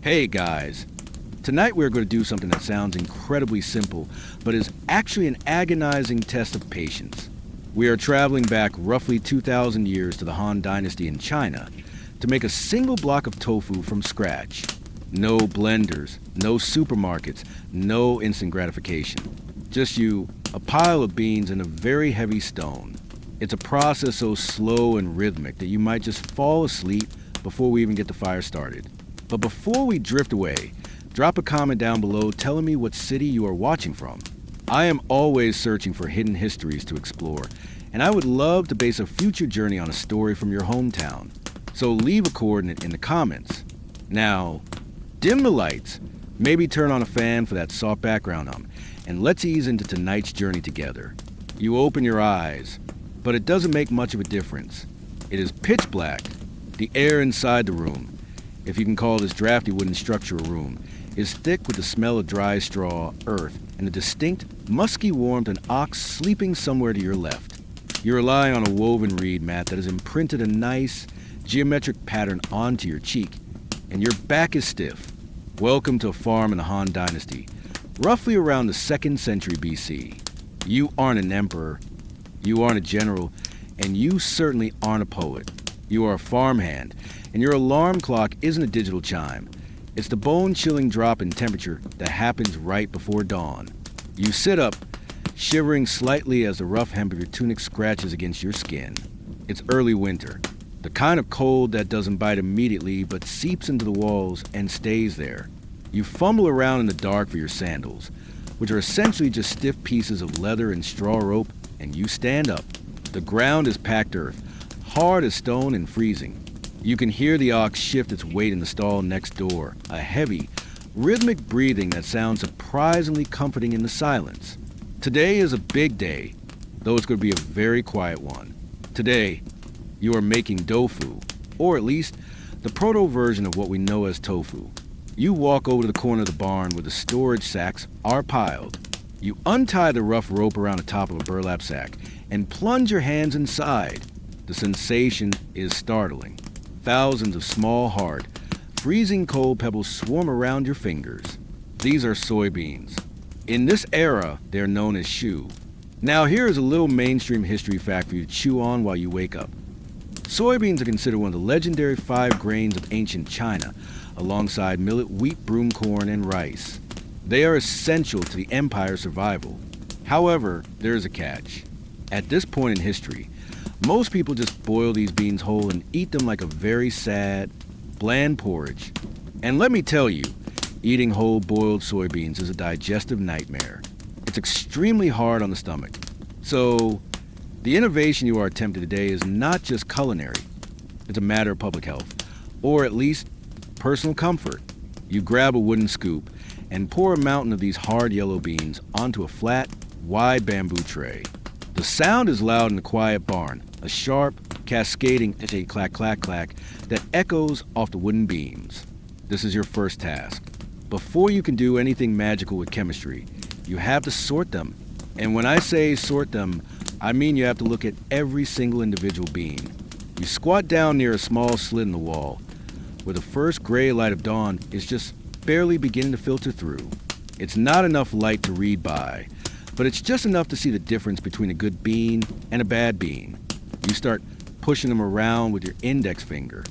Hey guys, tonight we're going to do something that sounds incredibly simple, but is actually an agonizing test of patience. We are traveling back roughly 2,000 years to the Han Dynasty in China to make a single block of tofu from scratch. No blenders, no supermarkets, no instant gratification. Just you, a pile of beans, and a very heavy stone. It's a process so slow and rhythmic that you might just fall asleep before we even get the fire started. But before we drift away, drop a comment down below telling me what city you are watching from. I am always searching for hidden histories to explore, and I would love to base a future journey on a story from your hometown. So leave a coordinate in the comments. Now, dim the lights, maybe turn on a fan for that soft background hum, and let's ease into tonight's journey together. You open your eyes, but it doesn't make much of a difference. It is pitch black. The air inside the room, if you can call this drafty wooden structure a room, is thick with the smell of dry straw, earth, and the distinct, musky warmth of an ox sleeping somewhere to your left. You rely on a woven reed mat that has imprinted a nice, geometric pattern onto your cheek, and your back is stiff. Welcome to a farm in the Han Dynasty, roughly around the 2nd century BC. You aren't an emperor, you aren't a general, and you certainly aren't a poet. You are a farmhand, and your alarm clock isn't a digital chime. It's the bone-chilling drop in temperature that happens right before dawn. You sit up, shivering slightly as the rough hem of your tunic scratches against your skin. It's early winter, the kind of cold that doesn't bite immediately but seeps into the walls and stays there. You fumble around in the dark for your sandals, which are essentially just stiff pieces of leather and straw rope, and you stand up. The ground is packed earth, hard as stone and freezing. You can hear the ox shift its weight in the stall next door, a heavy, rhythmic breathing that sounds surprisingly comforting in the silence. Today is a big day, though it's going to be a very quiet one. Today, you are making tofu, or at least the proto-version of what we know as tofu. You walk over to the corner of the barn where the storage sacks are piled. You untie the rough rope around the top of a burlap sack and plunge your hands inside. The sensation is startling. Thousands of small, hard, freezing cold pebbles swarm around your fingers. These are soybeans. In this era, they are known as shu. Now here is a little mainstream history fact for you to chew on while you wake up. Soybeans are considered one of the legendary 5 grains of ancient China, alongside millet, wheat, broom corn, and rice. They are essential to the empire's survival. However, there is a catch. At this point in history, most people just boil these beans whole and eat them like a very sad, bland porridge. And let me tell you, eating whole boiled soybeans is a digestive nightmare. It's extremely hard on the stomach. So, the innovation you are attempting today is not just culinary. It's a matter of public health, or at least personal comfort. You grab a wooden scoop and pour a mountain of these hard yellow beans onto a flat, wide bamboo tray. The sound is loud in the quiet barn, a sharp, cascading clack clack clack that echoes off the wooden beams. This is your first task. Before you can do anything magical with chemistry, you have to sort them. And when I say sort them, I mean you have to look at every single individual bean. You squat down near a small slit in the wall, where the first gray light of dawn is just barely beginning to filter through. It's not enough light to read by, but it's just enough to see the difference between a good bean and a bad bean. You start pushing them around with your index finger.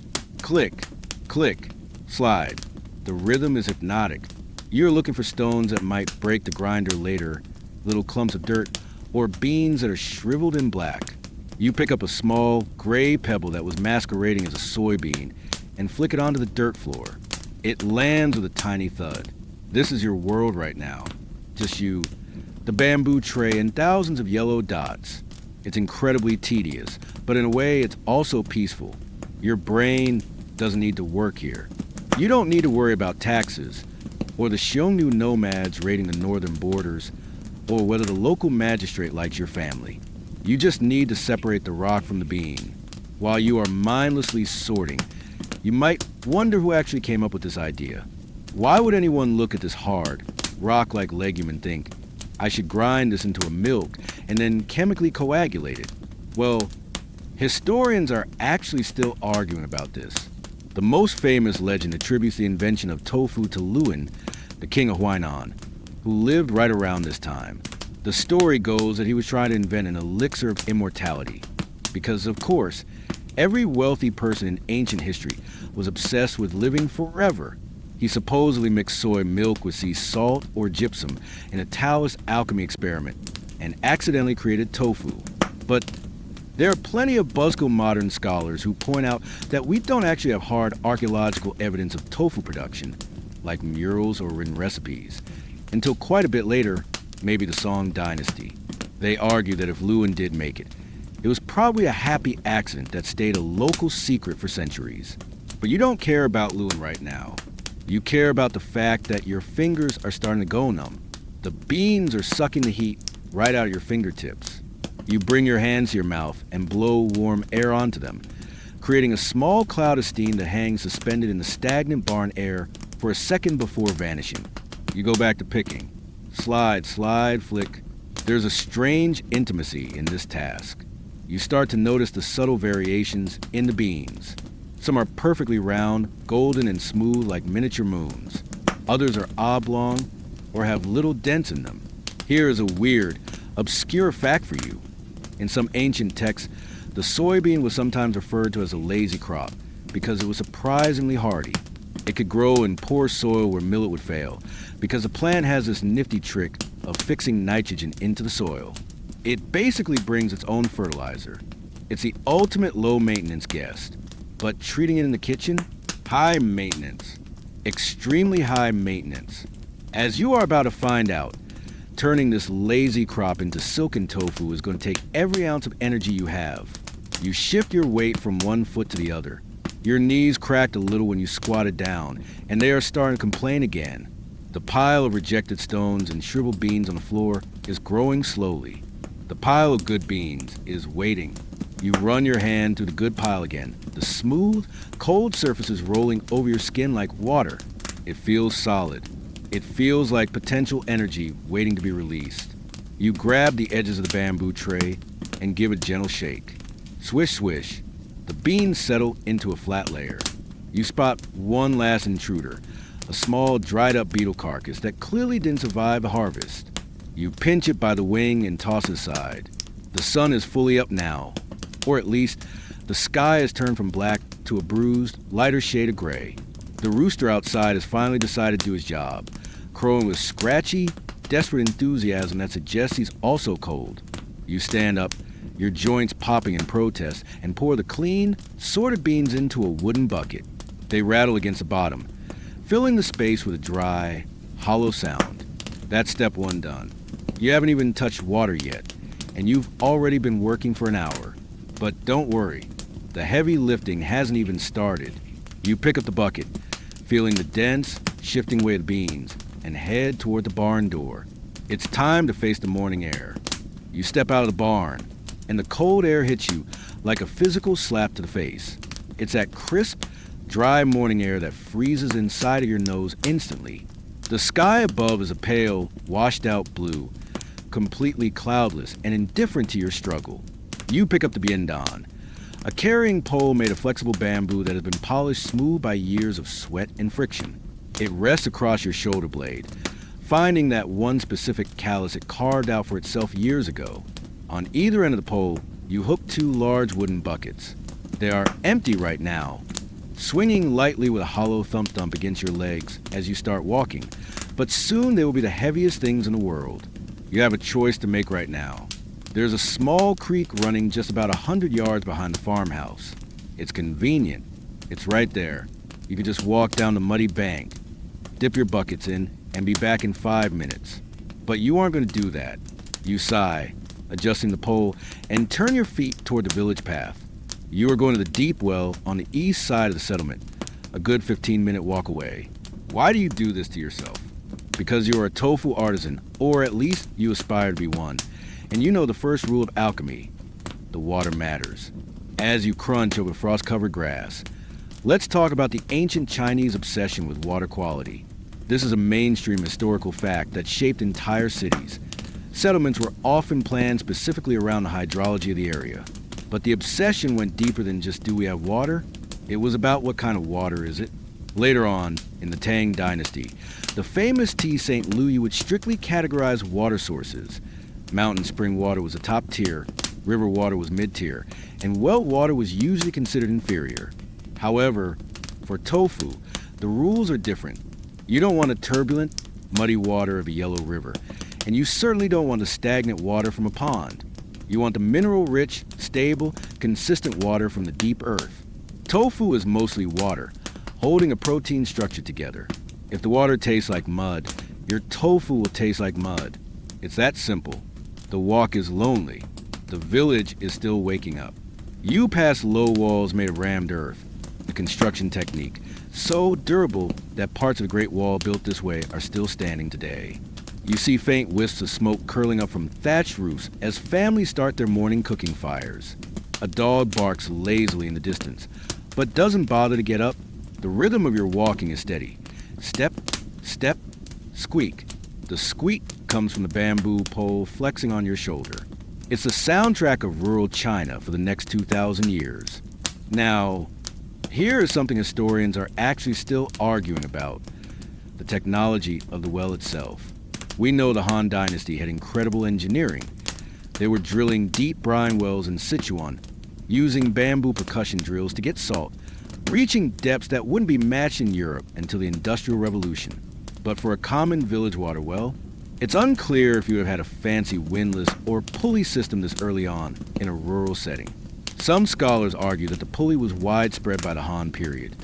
Click, click, slide. The rhythm is hypnotic. You're looking for stones that might break the grinder later, little clumps of dirt, or beans that are shriveled and black. You pick up a small, gray pebble that was masquerading as a soybean and flick it onto the dirt floor. It lands with a tiny thud. This is your world right now. Just you, the bamboo tray, and thousands of yellow dots. It's incredibly tedious, but in a way it's also peaceful. Your brain doesn't need to work here. You don't need to worry about taxes, or the Xiongnu nomads raiding the northern borders, or whether the local magistrate likes your family. You just need to separate the rock from the bean. While you are mindlessly sorting, you might wonder who actually came up with this idea. Why would anyone look at this hard, rock-like legume and think, I should grind this into a milk and then chemically coagulate it? Well, historians are actually still arguing about this. The most famous legend attributes the invention of tofu to Luan, the king of Huainan, who lived right around this time. The story goes that he was trying to invent an elixir of immortality, because, of course, every wealthy person in ancient history was obsessed with living forever. He supposedly mixed soy milk with sea salt or gypsum in a Taoist alchemy experiment and accidentally created tofu. But there are plenty of buzzkill modern scholars who point out that we don't actually have hard archaeological evidence of tofu production, like murals or written recipes, until quite a bit later, maybe the Song Dynasty. They argue that if Luan did make it, it was probably a happy accident that stayed a local secret for centuries. But you don't care about Luan right now. You care about the fact that your fingers are starting to go numb. The beans are sucking the heat right out of your fingertips. You bring your hands to your mouth and blow warm air onto them, creating a small cloud of steam that hangs suspended in the stagnant barn air for a second before vanishing. You go back to picking. Slide, slide, flick. There's a strange intimacy in this task. You start to notice the subtle variations in the beans. Some are perfectly round, golden and smooth like miniature moons. Others are oblong or have little dents in them. Here is a weird, obscure fact for you. In some ancient texts, the soybean was sometimes referred to as a lazy crop because it was surprisingly hardy. It could grow in poor soil where millet would fail because the plant has this nifty trick of fixing nitrogen into the soil. It basically brings its own fertilizer. It's the ultimate low-maintenance guest. But treating it in the kitchen? High maintenance. Extremely high maintenance. As you are about to find out, turning this lazy crop into silken tofu is going to take every ounce of energy you have. You shift your weight from one foot to the other. Your knees cracked a little when you squatted down, and they are starting to complain again. The pile of rejected stones and shriveled beans on the floor is growing slowly. The pile of good beans is waiting. You run your hand through the good pile again. The smooth, cold surface is rolling over your skin like water. It feels solid. It feels like potential energy waiting to be released. You grab the edges of the bamboo tray and give a gentle shake. Swish, swish. The beans settle into a flat layer. You spot one last intruder, a small, dried-up beetle carcass that clearly didn't survive the harvest. You pinch it by the wing and toss it aside. The sun is fully up now, or at least the sky has turned from black to a bruised, lighter shade of gray. The rooster outside has finally decided to do his job, crowing with scratchy, desperate enthusiasm that suggests he's also cold. You stand up, your joints popping in protest, and pour the clean, sorted beans into a wooden bucket. They rattle against the bottom, filling the space with a dry, hollow sound. That's step one done. You haven't even touched water yet, and you've already been working for an hour. But don't worry, the heavy lifting hasn't even started. You pick up the bucket, feeling the dense, shifting weight of beans, and head toward the barn door. It's time to face the morning air. You step out of the barn, and the cold air hits you like a physical slap to the face. It's that crisp, dry morning air that freezes inside of your nose instantly. The sky above is a pale, washed-out blue, completely cloudless and indifferent to your struggle. You pick up the biendan, a carrying pole made of flexible bamboo that has been polished smooth by years of sweat and friction. It rests across your shoulder blade, finding that one specific callus it carved out for itself years ago. On either end of the pole, you hook two large wooden buckets. They are empty right now, swinging lightly with a hollow thump-thump against your legs as you start walking, but soon they will be the heaviest things in the world. You have a choice to make right now. There's a small creek running just about 100 yards behind the farmhouse. It's convenient. It's right there. You can just walk down the muddy bank, dip your buckets in, and be back in 5 minutes. But you aren't going to do that. You sigh, adjusting the pole, and turn your feet toward the village path. You are going to the deep well on the east side of the settlement, a good 15-minute walk away. Why do you do this to yourself? Because you are a tofu artisan, or at least you aspire to be one. And you know the first rule of alchemy: the water matters. As you crunch over frost-covered grass, let's talk about the ancient Chinese obsession with water quality. This is a mainstream historical fact that shaped entire cities. Settlements were often planned specifically around the hydrology of the area. But the obsession went deeper than just do we have water? It was about what kind of water is it. Later on, in the Tang Dynasty, the famous tea St. Louis would strictly categorize water sources. Mountain spring water was a top tier, river water was mid-tier, and well water was usually considered inferior. However, for tofu, the rules are different. You don't want a turbulent, muddy water of a yellow river, and you certainly don't want the stagnant water from a pond. You want the mineral-rich, stable, consistent water from the deep earth. Tofu is mostly water, holding a protein structure together. If the water tastes like mud, your tofu will taste like mud. It's that simple. The walk is lonely. The village is still waking up. You pass low walls made of rammed earth, the construction technique, so durable that parts of the Great Wall built this way are still standing today. You see faint wisps of smoke curling up from thatched roofs as families start their morning cooking fires. A dog barks lazily in the distance, but doesn't bother to get up. The rhythm of your walking is steady. Step, step, squeak. The squeak comes from the bamboo pole flexing on your shoulder. It's the soundtrack of rural China for the next 2,000 years. Now, here is something historians are actually still arguing about: the technology of the well itself. We know the Han Dynasty had incredible engineering. They were drilling deep brine wells in Sichuan, using bamboo percussion drills to get salt, reaching depths that wouldn't be matched in Europe until the Industrial Revolution. But for a common village water well, it's unclear if you have had a fancy windlass or pulley system this early on in a rural setting. Some scholars argue that the pulley was widespread by the Han period,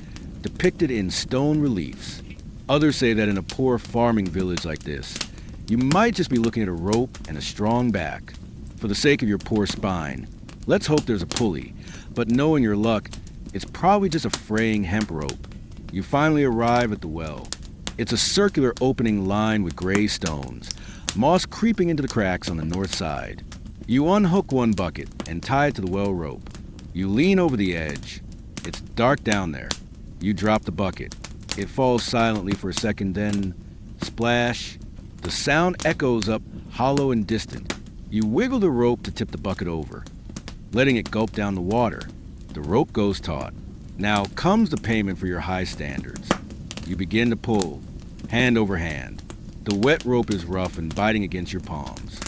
depicted in stone reliefs. Others say that in a poor farming village like this, you might just be looking at a rope and a strong back. For the sake of your poor spine, let's hope there's a pulley, but knowing your luck, it's probably just a fraying hemp rope. You finally arrive at the well. It's a circular opening lined with gray stones, moss creeping into the cracks on the north side. You unhook one bucket and tie it to the well rope. You lean over the edge. It's dark down there. You drop the bucket. It falls silently for a second, then splash. The sound echoes up, hollow and distant. You wiggle the rope to tip the bucket over, letting it gulp down the water. The rope goes taut. Now comes the payment for your high standards. You begin to pull, hand over hand. The wet rope is rough and biting against your palms.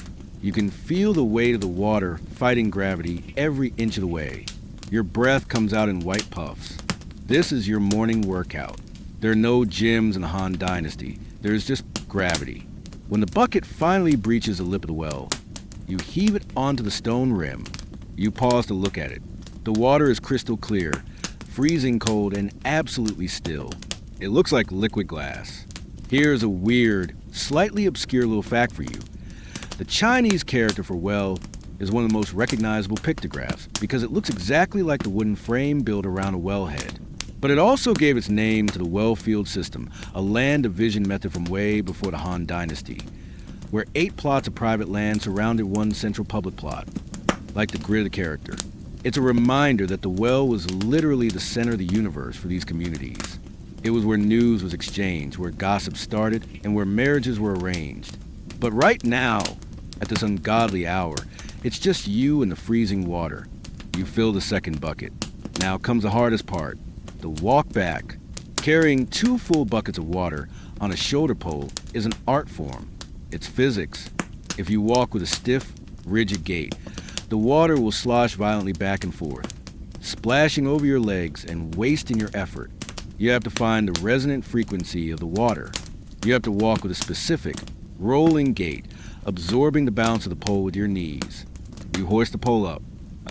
You can feel the weight of the water fighting gravity every inch of the way. Your breath comes out in white puffs. This is your morning workout. There are no gyms in the Han Dynasty. There is just gravity. When the bucket finally breaches the lip of the well, you heave it onto the stone rim. You pause to look at it. The water is crystal clear, freezing cold, and absolutely still. It looks like liquid glass. Here's a weird, slightly obscure little fact for you. The Chinese character for well is one of the most recognizable pictographs because it looks exactly like the wooden frame built around a wellhead. But it also gave its name to the well field system, a land division method from way before the Han Dynasty, where 8 plots of private land surrounded one central public plot, like the grid of the character. It's a reminder that the well was literally the center of the universe for these communities. It was where news was exchanged, where gossip started, and where marriages were arranged. But right now, at this ungodly hour, it's just you and the freezing water. You fill the second bucket. Now comes the hardest part, the walk back. Carrying 2 full buckets of water on a shoulder pole is an art form. It's physics. If you walk with a stiff, rigid gait, the water will slosh violently back and forth, splashing over your legs and wasting your effort. You have to find the resonant frequency of the water. You have to walk with a specific, rolling gait, absorbing the bounce of the pole with your knees. You hoist the pole up.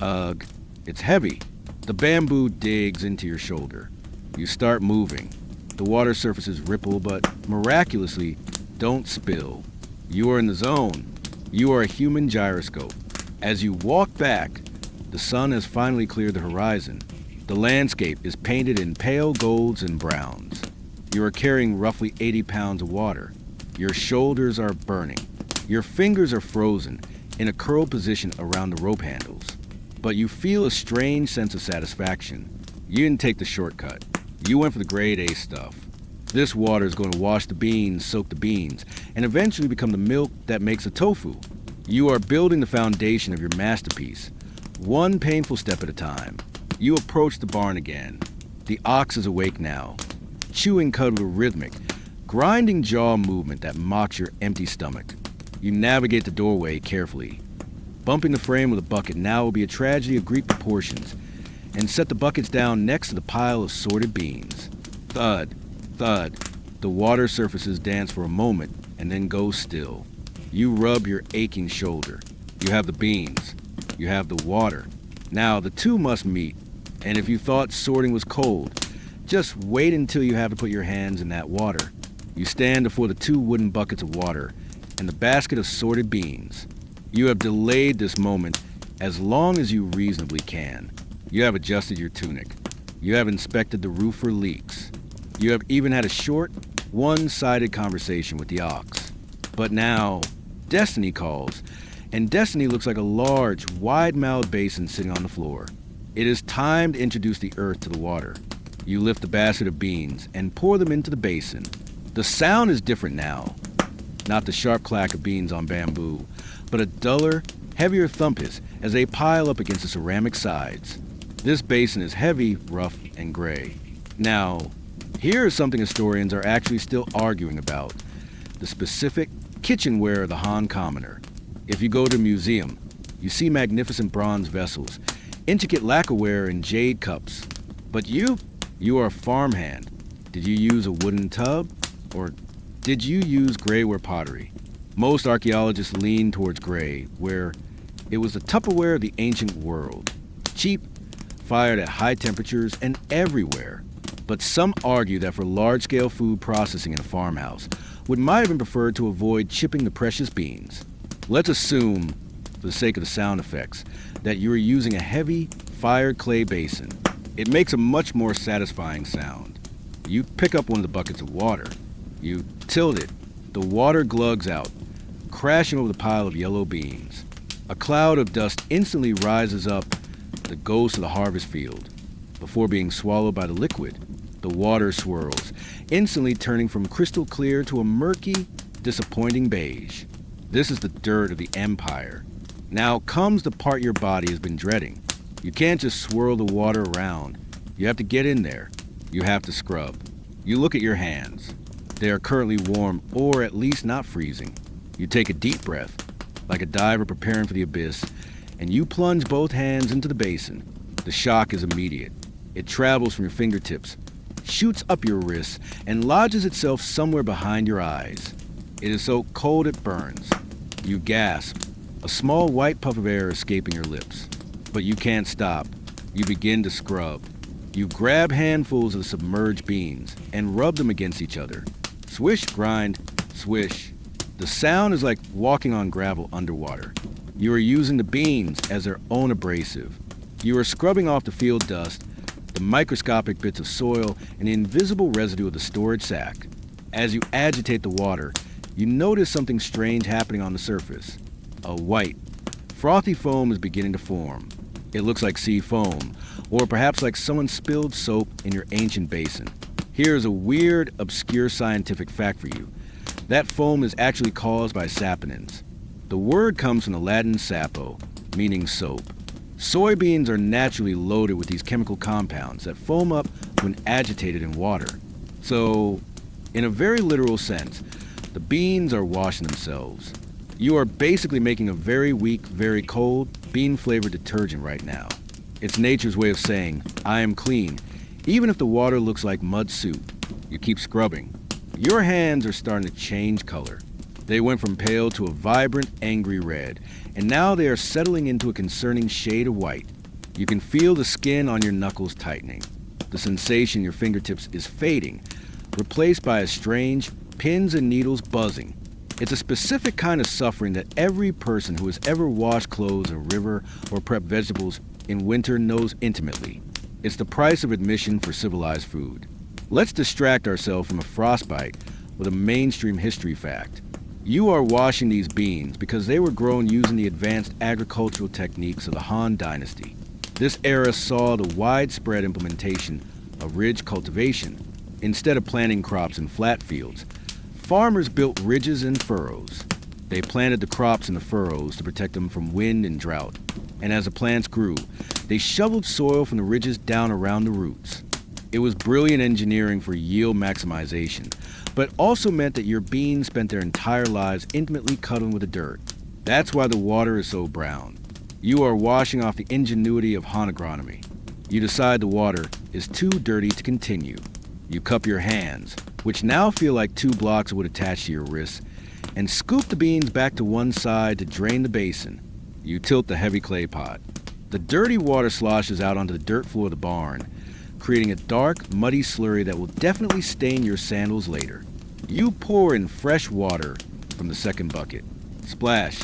Ugh, it's heavy. The bamboo digs into your shoulder. You start moving. The water surfaces ripple, but miraculously don't spill. You are in the zone. You are a human gyroscope. As you walk back, the sun has finally cleared the horizon. The landscape is painted in pale golds and browns. You are carrying roughly 80 pounds of water. Your shoulders are burning. Your fingers are frozen in a curled position around the rope handles. But you feel a strange sense of satisfaction. You didn't take the shortcut. You went for the grade A stuff. This water is going to wash the beans, soak the beans, and eventually become the milk that makes a tofu. You are building the foundation of your masterpiece, one painful step at a time. You approach the barn again. The ox is awake now, chewing cud with a rhythmic, grinding jaw movement that mocks your empty stomach. You navigate the doorway carefully. Bumping the frame with a bucket now will be a tragedy of Greek proportions, and set the buckets down next to the pile of sorted beans. Thud, thud. The water surfaces dance for a moment and then go still. You rub your aching shoulder. You have the beans. You have the water. Now the two must meet, and if you thought sorting was cold, just wait until you have to put your hands in that water. You stand before the two wooden buckets of water and the basket of sorted beans. You have delayed this moment as long as you reasonably can. You have adjusted your tunic. You have inspected the roof for leaks. You have even had a short, one-sided conversation with the ox. But now, Destiny calls, and Destiny looks like a large, wide-mouthed basin sitting on the floor. It is time to introduce the earth to the water. You lift the basket of beans and pour them into the basin. The sound is different now. Not the sharp clack of beans on bamboo, but a duller, heavier thumpus as they pile up against the ceramic sides. This basin is heavy, rough, and gray. Now, here is something historians are actually still arguing about: the specific kitchenware of the Han commoner. If you go to a museum, you see magnificent bronze vessels, intricate lacquerware, and jade cups. But you are a farmhand. Did you use a wooden tub? Or did you use grayware pottery? Most archaeologists lean towards gray, where it was the Tupperware of the ancient world. Cheap, fired at high temperatures, and everywhere. But some argue that for large-scale food processing in a farmhouse, would might have been preferred to avoid chipping the precious beans. Let's assume, for the sake of the sound effects, that you are using a heavy, fired clay basin. It makes a much more satisfying sound. You pick up one of the buckets of water. You tilt it. The water glugs out, crashing over the pile of yellow beans. A cloud of dust instantly rises up, the ghost of the harvest field. Before being swallowed by the liquid, the water swirls, instantly turning from crystal clear to a murky, disappointing beige. This is the dirt of the empire. Now comes the part your body has been dreading. You can't just swirl the water around. You have to get in there. You have to scrub. You look at your hands. They are currently warm, or at least not freezing. You take a deep breath, like a diver preparing for the abyss, and you plunge both hands into the basin. The shock is immediate. It travels from your fingertips, shoots up your wrists, and lodges itself somewhere behind your eyes. It is so cold it burns. You gasp, a small white puff of air escaping your lips. But you can't stop. You begin to scrub. You grab handfuls of the submerged beans and rub them against each other. Swish, grind, swish. The sound is like walking on gravel underwater. You are using the beans as their own abrasive. You are scrubbing off the field dust, the microscopic bits of soil, and the invisible residue of the storage sack. As you agitate the water, you notice something strange happening on the surface. A white, frothy foam is beginning to form. It looks like sea foam, or perhaps like someone spilled soap in your ancient basin. Here's a weird, obscure scientific fact for you. That foam is actually caused by saponins. The word comes from the Latin sapo, meaning soap. Soybeans are naturally loaded with these chemical compounds that foam up when agitated in water. So, in a very literal sense, the beans are washing themselves. You are basically making a very weak, very cold, bean-flavored detergent right now. It's nature's way of saying, I am clean, even if the water looks like mud soup. You keep scrubbing. Your hands are starting to change color. They went from pale to a vibrant, angry red, and now they are settling into a concerning shade of white. You can feel the skin on your knuckles tightening. The sensation in your fingertips is fading, replaced by a strange, pins and needles buzzing. It's a specific kind of suffering that every person who has ever washed clothes in a river or prepped vegetables in winter knows intimately. It's the price of admission for civilized food. Let's distract ourselves from a frostbite with a mainstream history fact. You are washing these beans because they were grown using the advanced agricultural techniques of the Han Dynasty. This era saw the widespread implementation of ridge cultivation. Instead of planting crops in flat fields, farmers built ridges and furrows. They planted the crops in the furrows to protect them from wind and drought. And as the plants grew, they shoveled soil from the ridges down around the roots. It was brilliant engineering for yield maximization, but also meant that your beans spent their entire lives intimately cuddling with the dirt. That's why the water is so brown. You are washing off the ingenuity of Han agronomy. You decide the water is too dirty to continue. You cup your hands, which now feel like 2 blocks would attach to your wrists, and scoop the beans back to one side to drain the basin. You tilt the heavy clay pot. The dirty water sloshes out onto the dirt floor of the barn, creating a dark, muddy slurry that will definitely stain your sandals later. You pour in fresh water from the second bucket. Splash.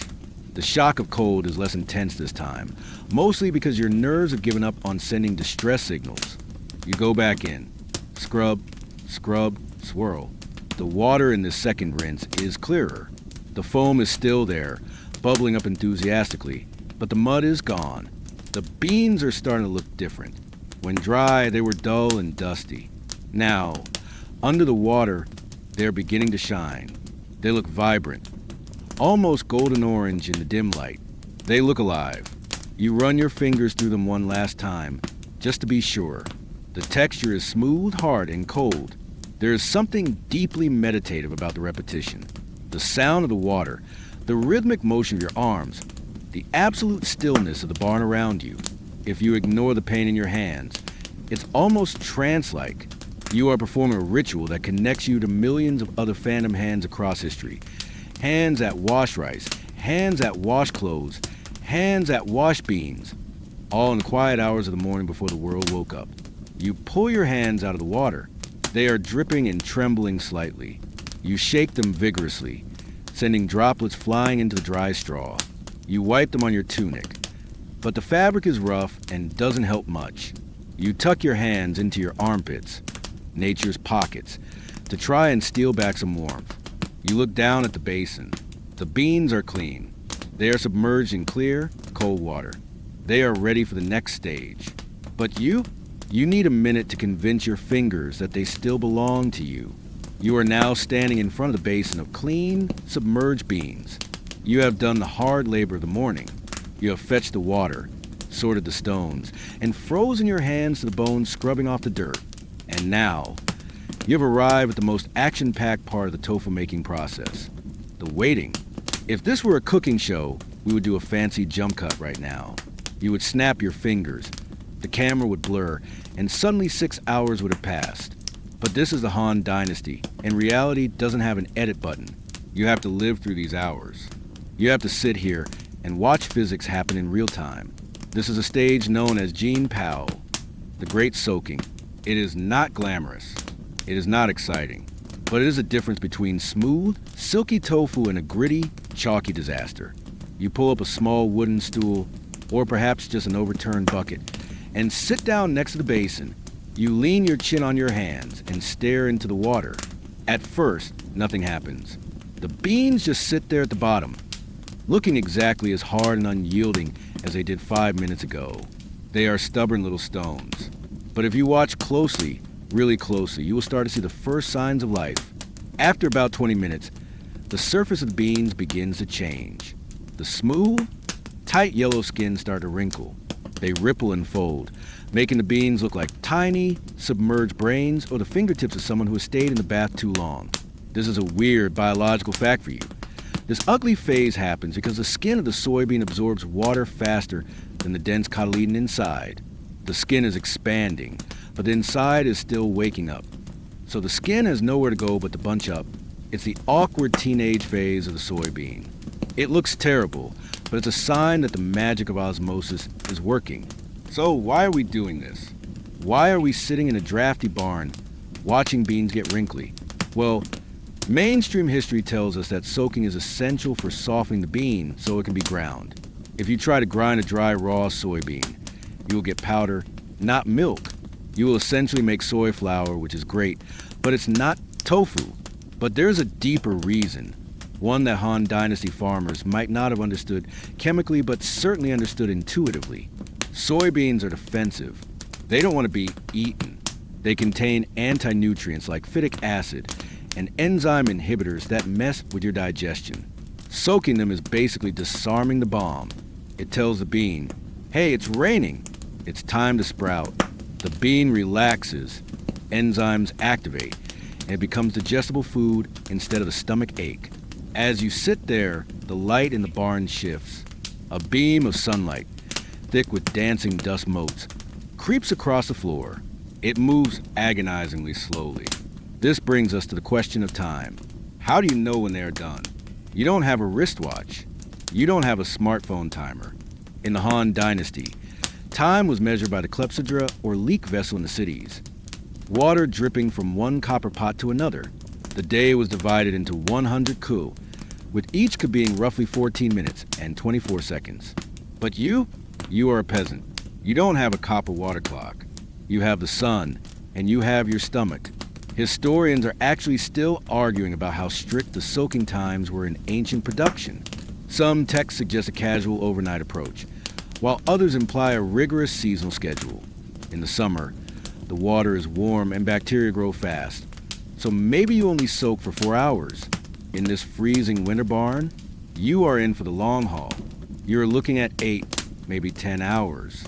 The shock of cold is less intense this time, mostly because your nerves have given up on sending distress signals. You go back in. Scrub, scrub, swirl. The water in this second rinse is clearer. The foam is still there, bubbling up enthusiastically, but the mud is gone. The beans are starting to look different. When dry, they were dull and dusty. Now, under the water, they're beginning to shine. They look vibrant, almost golden orange in the dim light. They look alive. You run your fingers through them one last time, just to be sure. The texture is smooth, hard, and cold. There is something deeply meditative about the repetition. The sound of the water, the rhythmic motion of your arms, the absolute stillness of the barn around you. If you ignore the pain in your hands, it's almost trance-like. You are performing a ritual that connects you to millions of other phantom hands across history. Hands that wash rice, hands that wash clothes, hands that wash beans, all in the quiet hours of the morning before the world woke up. You pull your hands out of the water. They are dripping and trembling slightly. You shake them vigorously, sending droplets flying into the dry straw. You wipe them on your tunic, but the fabric is rough and doesn't help much. You tuck your hands into your armpits, nature's pockets, to try and steal back some warmth. You look down at the basin. The beans are clean. They are submerged in clear, cold water. They are ready for the next stage. But you need a minute to convince your fingers that they still belong to you. You are now standing in front of the basin of clean, submerged beans. You have done the hard labor of the morning. You have fetched the water, sorted the stones, and frozen your hands to the bone, scrubbing off the dirt. And now, you have arrived at the most action-packed part of the tofu making process, the waiting. If this were a cooking show, we would do a fancy jump cut right now. You would snap your fingers, the camera would blur, and suddenly 6 hours would have passed. But this is the Han Dynasty, and reality doesn't have an edit button. You have to live through these hours. You have to sit here and watch physics happen in real time. This is a stage known as Gene Powell, the Great Soaking. It is not glamorous. It is not exciting. But it is a difference between smooth, silky tofu and a gritty, chalky disaster. You pull up a small wooden stool, or perhaps just an overturned bucket, and sit down next to the basin. You lean your chin on your hands and stare into the water. At first, nothing happens. The beans just sit there at the bottom, looking exactly as hard and unyielding as they did 5 minutes ago. They are stubborn little stones. But if you watch closely, really closely, you will start to see the first signs of life. After about 20 minutes, the surface of the beans begins to change. The smooth, tight yellow skins start to wrinkle. They ripple and fold, making the beans look like tiny, submerged brains or the fingertips of someone who has stayed in the bath too long. This is a weird biological fact for you. This ugly phase happens because the skin of the soybean absorbs water faster than the dense cotyledon inside. The skin is expanding, but the inside is still waking up. So the skin has nowhere to go but to bunch up. It's the awkward teenage phase of the soybean. It looks terrible, but it's a sign that the magic of osmosis is working. So why are we doing this? Why are we sitting in a drafty barn, watching beans get wrinkly? Well, mainstream history tells us that soaking is essential for softening the bean so it can be ground. If you try to grind a dry, raw soybean, you will get powder, not milk. You will essentially make soy flour, which is great, but it's not tofu. But there's a deeper reason, one that Han Dynasty farmers might not have understood chemically, but certainly understood intuitively. Soybeans are defensive. They don't want to be eaten. They contain anti-nutrients like phytic acid and enzyme inhibitors that mess with your digestion. Soaking them is basically disarming the bomb. It tells the bean, hey, it's raining. It's time to sprout. The bean relaxes, enzymes activate, and it becomes digestible food instead of a stomach ache. As you sit there, the light in the barn shifts. A beam of sunlight, thick with dancing dust motes, creeps across the floor. It moves agonizingly slowly. This brings us to the question of time. How do you know when they are done? You don't have a wristwatch. You don't have a smartphone timer. In the Han Dynasty, time was measured by the clepsydra or leak vessel in the cities. Water dripping from one copper pot to another. The day was divided into 100 ku, with each ku being roughly 14 minutes and 24 seconds. But you are a peasant. You don't have a copper water clock. You have the sun, and you have your stomach. Historians are actually still arguing about how strict the soaking times were in ancient production. Some texts suggest a casual overnight approach, while others imply a rigorous seasonal schedule. In the summer, the water is warm and bacteria grow fast, so maybe you only soak for 4 hours. In this freezing winter barn, you are in for the long haul. You're looking at 8, maybe 10 hours.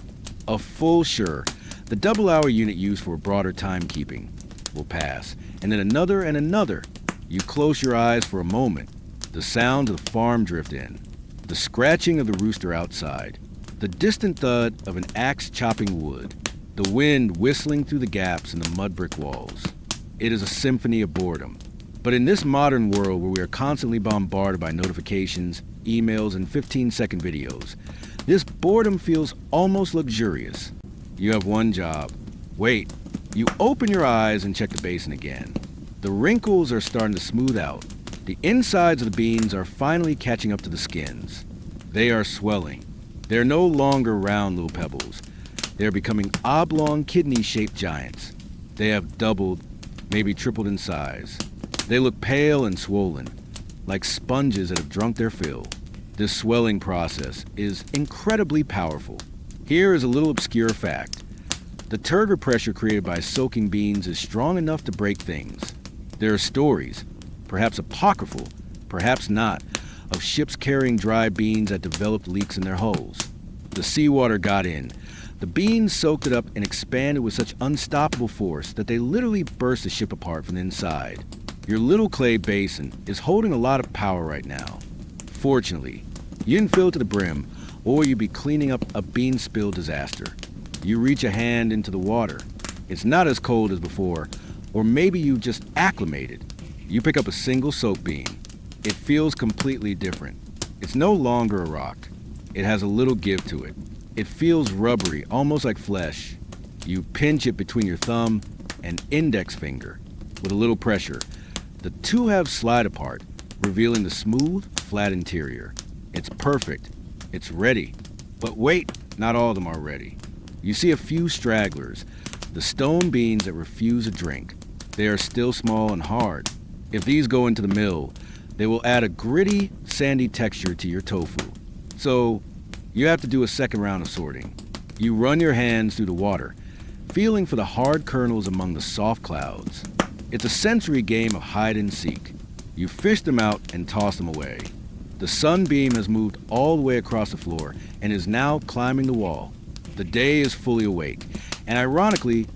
A full sure, the double-hour unit used for broader timekeeping will pass, and then another and another. You close your eyes for a moment. The sound of the farm drift in, the scratching of the rooster outside, the distant thud of an axe chopping wood, the wind whistling through the gaps in the mud brick walls. It is a symphony of boredom. But in this modern world where we are constantly bombarded by notifications, emails, and 15-second videos, this boredom feels almost luxurious. You have one job. Wait. You open your eyes and check the basin again. The wrinkles are starting to smooth out. The insides of the beans are finally catching up to the skins. They are swelling. They are no longer round little pebbles. They are becoming oblong kidney-shaped giants. They have doubled, maybe tripled in size. They look pale and swollen, like sponges that have drunk their fill. This swelling process is incredibly powerful. Here is a little obscure fact. The turgor pressure created by soaking beans is strong enough to break things. There are stories, perhaps apocryphal, perhaps not, of ships carrying dry beans that developed leaks in their hulls. The seawater got in. The beans soaked it up and expanded with such unstoppable force that they literally burst the ship apart from the inside. Your little clay basin is holding a lot of power right now. Fortunately, you didn't fill it to the brim, or you'd be cleaning up a bean spill disaster. You reach a hand into the water. It's not as cold as before, or maybe you just acclimated. You pick up a single soap bean. It feels completely different. It's no longer a rock. It has a little give to it. It feels rubbery, almost like flesh. You pinch it between your thumb and index finger. With a little pressure, the two halves slide apart, revealing the smooth, flat interior. It's perfect. It's ready. But wait, not all of them are ready. You see a few stragglers, the stone beans that refuse a drink. They are still small and hard. If these go into the mill, they will add a gritty, sandy texture to your tofu. So, you have to do a second round of sorting. You run your hands through the water, feeling for the hard kernels among the soft clouds. It's a sensory game of hide and seek. You fish them out and toss them away. The sunbeam has moved all the way across the floor and is now climbing the wall. The day is fully awake, and ironically,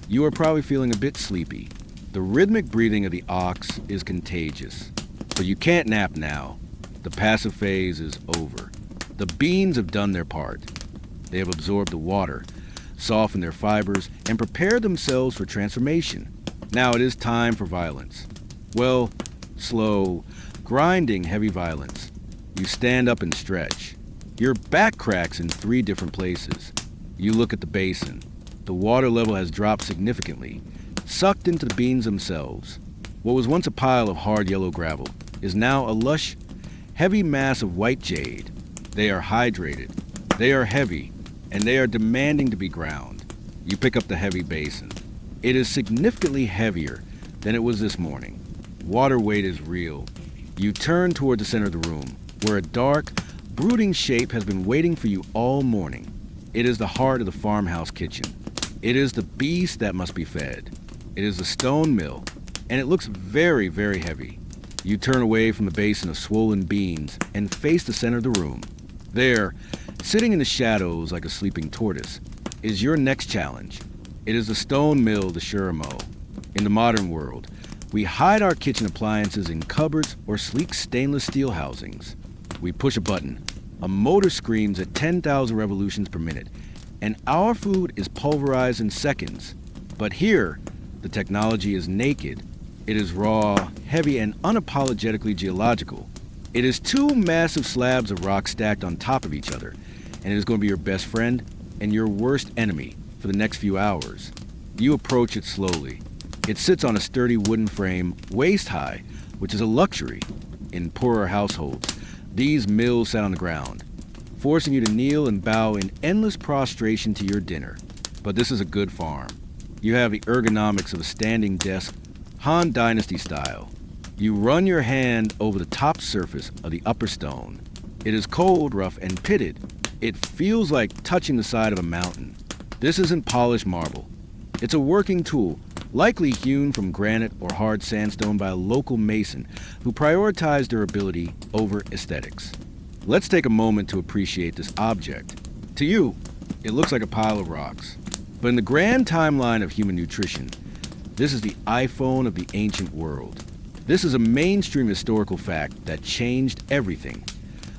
you are probably feeling a bit sleepy. The rhythmic breathing of the ox is contagious. But you can't nap now. The passive phase is over. The beans have done their part. They have absorbed the water, softened their fibers, and prepared themselves for transformation. Now it is time for violence. Well, slow, grinding heavy violence. You stand up and stretch. Your back cracks in 3 different places. You look at the basin. The water level has dropped significantly, sucked into the beans themselves. What was once a pile of hard yellow gravel is now a lush, heavy mass of white jade. They are hydrated, they are heavy, and they are demanding to be ground. You pick up the heavy basin. It is significantly heavier than it was this morning. Water weight is real. You turn toward the center of the room, where a dark, brooding shape has been waiting for you all morning. It is the heart of the farmhouse kitchen. It is the beast that must be fed. It is a stone mill, and it looks very, very heavy. You turn away from the basin of swollen beans and face the center of the room. There, sitting in the shadows like a sleeping tortoise, is your next challenge. It is the stone mill, the Shurimo. In the modern world, we hide our kitchen appliances in cupboards or sleek stainless steel housings. We push a button, a motor screams at 10,000 revolutions per minute, and our food is pulverized in seconds. But here, the technology is naked. It is raw, heavy, and unapologetically geological. It is two massive slabs of rock stacked on top of each other, and it is going to be your best friend and your worst enemy for the next few hours. You approach it slowly. It sits on a sturdy wooden frame, waist high, which is a luxury. In poorer households, these mills sat on the ground, forcing you to kneel and bow in endless prostration to your dinner. But this is a good farm. You have the ergonomics of a standing desk, Han Dynasty style. You run your hand over the top surface of the upper stone. It is cold, rough, and pitted. It feels like touching the side of a mountain. This isn't polished marble. It's a working tool, likely hewn from granite or hard sandstone by a local mason who prioritized durability over aesthetics. Let's take a moment to appreciate this object. To you, it looks like a pile of rocks. But in the grand timeline of human nutrition, this is the iPhone of the ancient world. This is a mainstream historical fact that changed everything.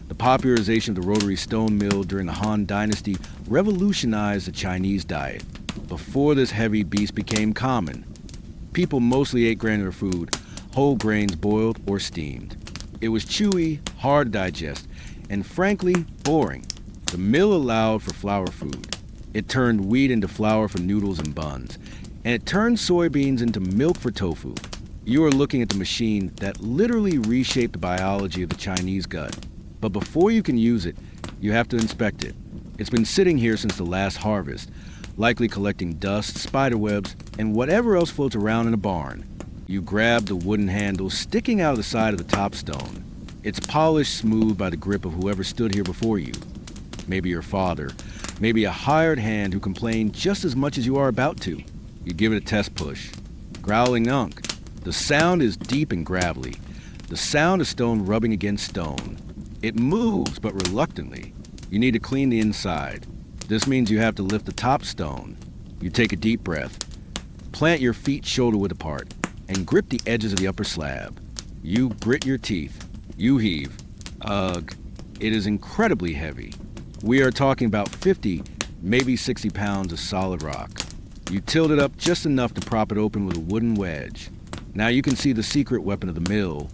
The popularization of the rotary stone mill during the Han Dynasty revolutionized the Chinese diet. Before this heavy beast became common, people mostly ate granular food, whole grains boiled or steamed. It was chewy, hard to digest, and frankly, boring. The mill allowed for flour food. It turned wheat into flour for noodles and buns, and it turned soybeans into milk for tofu. You are looking at the machine that literally reshaped the biology of the Chinese gut. But before you can use it, you have to inspect it. It's been sitting here since the last harvest, likely collecting dust, spider webs, and whatever else floats around in a barn. You grab the wooden handle sticking out of the side of the top stone. It's polished smooth by the grip of whoever stood here before you. Maybe your father, maybe a hired hand who complained just as much as you are about to. You give it a test push. Growling unk. The sound is deep and gravelly. The sound of stone rubbing against stone. It moves, but reluctantly. You need to clean the inside. This means you have to lift the top stone. You take a deep breath. Plant your feet shoulder-width apart and grip the edges of the upper slab. You grit your teeth. You heave. Ugh. It is incredibly heavy. We are talking about 50, maybe 60 pounds of solid rock. You tilt it up just enough to prop it open with a wooden wedge. Now you can see the secret weapon of the mill.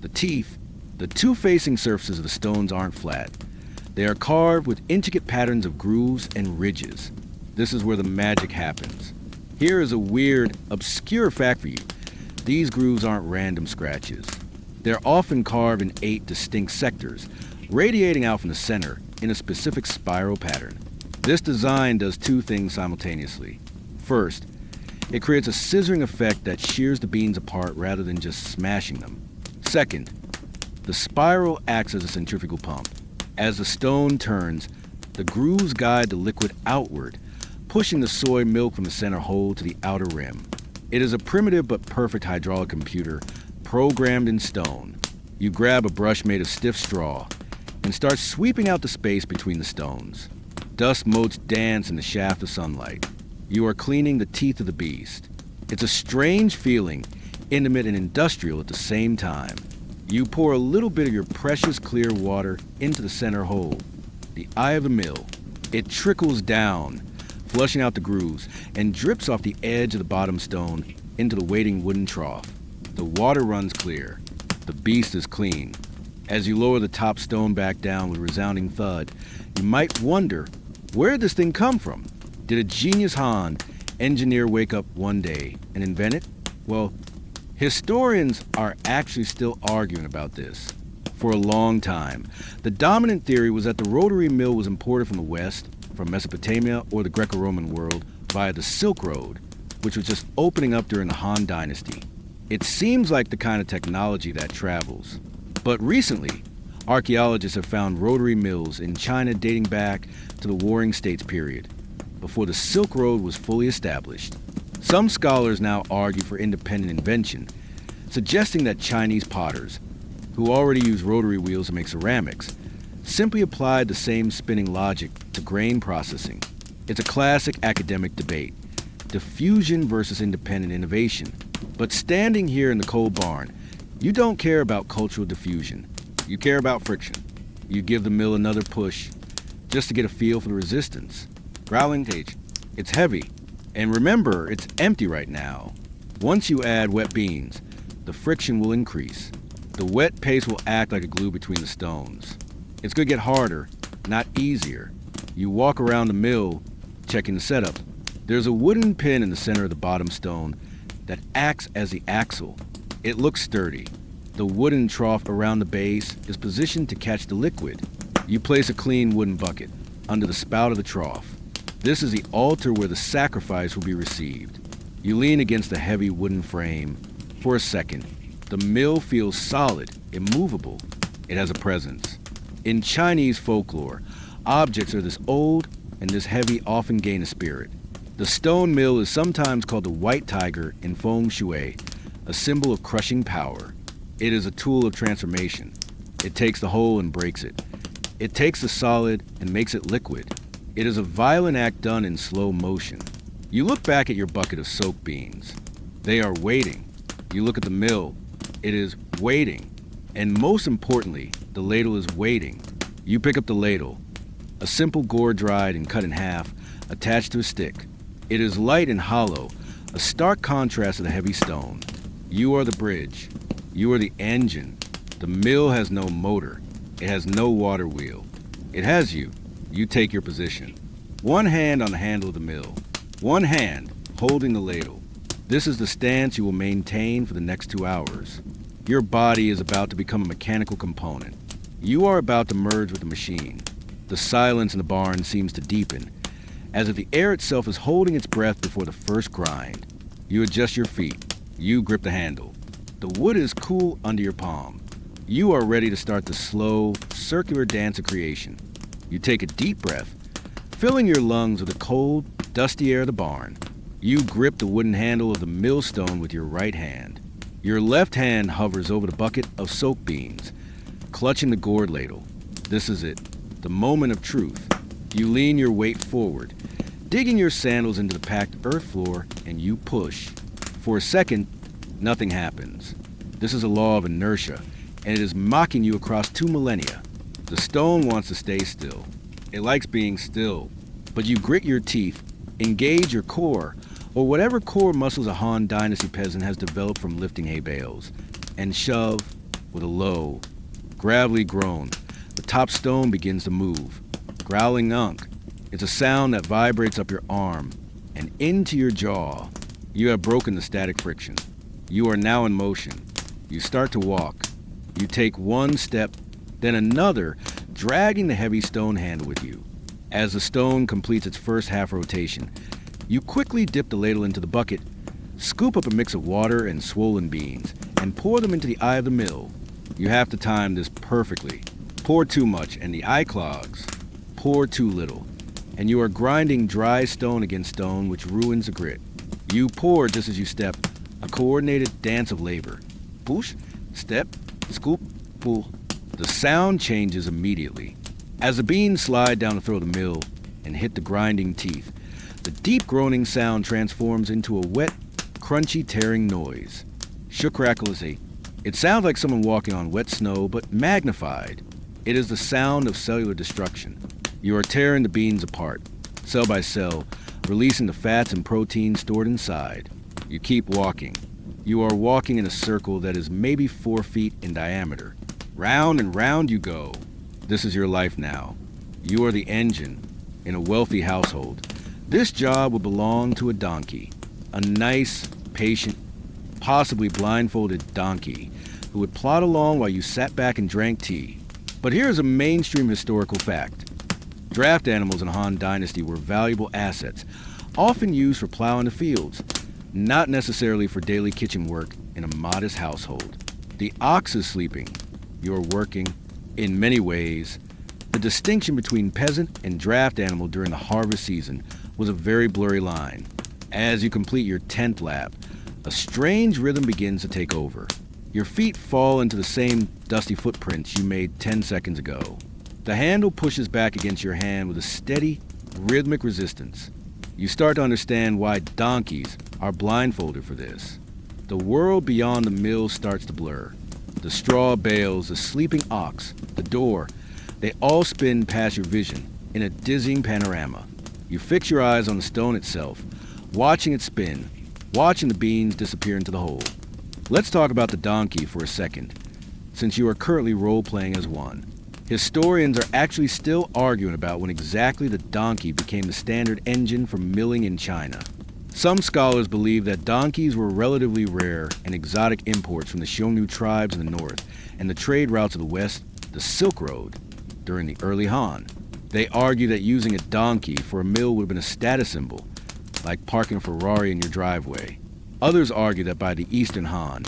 The teeth. The two facing surfaces of the stones aren't flat. They are carved with intricate patterns of grooves and ridges. This is where the magic happens. Here is a weird, obscure fact for you. These grooves aren't random scratches. They're often carved in 8 distinct sectors, radiating out from the center in a specific spiral pattern. This design does two things simultaneously. First, it creates a scissoring effect that shears the beans apart rather than just smashing them. Second, the spiral acts as a centrifugal pump. As the stone turns, the grooves guide the liquid outward, pushing the soy milk from the center hole to the outer rim. It is a primitive but perfect hydraulic computer programmed in stone. You grab a brush made of stiff straw and start sweeping out the space between the stones. Dust motes dance in the shaft of sunlight. You are cleaning the teeth of the beast. It's a strange feeling, intimate and industrial at the same time. You pour a little bit of your precious clear water into the center hole, the eye of the mill. It trickles down, flushing out the grooves, and drips off the edge of the bottom stone into the waiting wooden trough. The water runs clear. The beast is clean. As you lower the top stone back down with a resounding thud, you might wonder, where did this thing come from? Did a genius Han engineer wake up one day and invent it? Well, historians are actually still arguing about this. For a long time, the dominant theory was that the rotary mill was imported from the West, from Mesopotamia or the Greco-Roman world via the Silk Road, which was just opening up during the Han Dynasty. It seems like the kind of technology that travels. But recently, archaeologists have found rotary mills in China dating back to the Warring States period, before the Silk Road was fully established. Some scholars now argue for independent invention, suggesting that Chinese potters, who already used rotary wheels to make ceramics, simply applied the same spinning logic to grain processing. It's a classic academic debate. diffusion versus independent innovation. But standing here in the cold barn, you don't care about cultural diffusion. You care about friction. You give the mill another push just to get a feel for the resistance. Growling cage. It's heavy. And remember, it's empty right now. Once you add wet beans, the friction will increase. The wet paste will act like a glue between the stones. It's going to get harder, not easier. You walk around the mill, checking the setup. There's a wooden pin in the center of the bottom stone that acts as the axle. It looks sturdy. The wooden trough around the base is positioned to catch the liquid. You place a clean wooden bucket under the spout of the trough. This is the altar where the sacrifice will be received. You lean against the heavy wooden frame. For a second, the mill feels solid, immovable. It has a presence. In Chinese folklore, objects are this old and this heavy often gain a spirit. The stone mill is sometimes called the white tiger in feng shui, a symbol of crushing power. It is a tool of transformation. It takes the whole and breaks it. It takes the solid and makes it liquid. It is a violent act done in slow motion. You look back at your bucket of soaked beans. They are waiting. You look at the mill. It is waiting. And most importantly, the ladle is waiting. You pick up the ladle, a simple gourd dried and cut in half, attached to a stick. It is light and hollow, a stark contrast to the heavy stone. You are the bridge. You are the engine. The mill has no motor. It has no water wheel. It has you. You take your position. One hand on the handle of the mill. One hand holding the ladle. This is the stance you will maintain for the next 2 hours. Your body is about to become a mechanical component. You are about to merge with the machine. The silence in the barn seems to deepen, as if the air itself is holding its breath before the first grind. You adjust your feet. You grip the handle. The wood is cool under your palm. You are ready to start the slow, circular dance of creation. You take a deep breath, filling your lungs with the cold, dusty air of the barn. You grip the wooden handle of the millstone with your right hand. Your left hand hovers over the bucket of soaked beans, clutching the gourd ladle. This is it, the moment of truth. You lean your weight forward, digging your sandals into the packed earth floor, and you push. For a second, nothing happens. This is a law of inertia, and it is mocking you across 2 millennia. The stone wants to stay still. It likes being still. But you grit your teeth, engage your core, or whatever core muscles a Han Dynasty peasant has developed from lifting hay bales, and shove with a low, gravelly groan. The top stone begins to move. Growling unk. It's a sound that vibrates up your arm and into your jaw. You have broken the static friction. You are now in motion. You start to walk. You take one step, then another, dragging the heavy stone handle with you. As the stone completes its first half rotation, you quickly dip the ladle into the bucket, scoop up a mix of water and swollen beans, and pour them into the eye of the mill. You have to time this perfectly. Pour too much, and the eye clogs. Pour too little, and you are grinding dry stone against stone, which ruins the grit. You pour just as you step, a coordinated dance of labor. Push, step, scoop, pull. The sound changes immediately. As the beans slide down the throat of the mill and hit the grinding teeth, the deep groaning sound transforms into a wet, crunchy, tearing noise. Shukrakalasi. It sounds like someone walking on wet snow, but magnified. It is the sound of cellular destruction. You are tearing the beans apart, cell by cell, releasing the fats and proteins stored inside. You keep walking. You are walking in a circle that is maybe 4 feet in diameter. Round and round you go. This is your life now. You are the engine in a wealthy household. This job will belong to a donkey. A nice, patient, possibly blindfolded donkey who would plod along while you sat back and drank tea. But here's a mainstream historical fact. Draft animals in Han Dynasty were valuable assets, often used for plowing the fields, not necessarily for daily kitchen work in a modest household. The ox is sleeping. You're working. In many ways, the distinction between peasant and draft animal during the harvest season was a very blurry line. As you complete your 10th lap, a strange rhythm begins to take over. Your feet fall into the same dusty footprints you made 10 seconds ago. The handle pushes back against your hand with a steady, rhythmic resistance. You start to understand why donkeys are blindfolded for this. The world beyond the mill starts to blur. The straw bales, the sleeping ox, the door, they all spin past your vision in a dizzying panorama. You fix your eyes on the stone itself, watching it spin, watching the beans disappear into the hole. Let's talk about the donkey for a second, since you are currently role-playing as one. Historians are actually still arguing about when exactly the donkey became the standard engine for milling in China. Some scholars believe that donkeys were relatively rare and exotic imports from the Xiongnu tribes in the north and the trade routes of the west, the Silk Road, during the early Han. They argue that using a donkey for a mill would have been a status symbol, like parking a Ferrari in your driveway. Others argue that by the Eastern Han,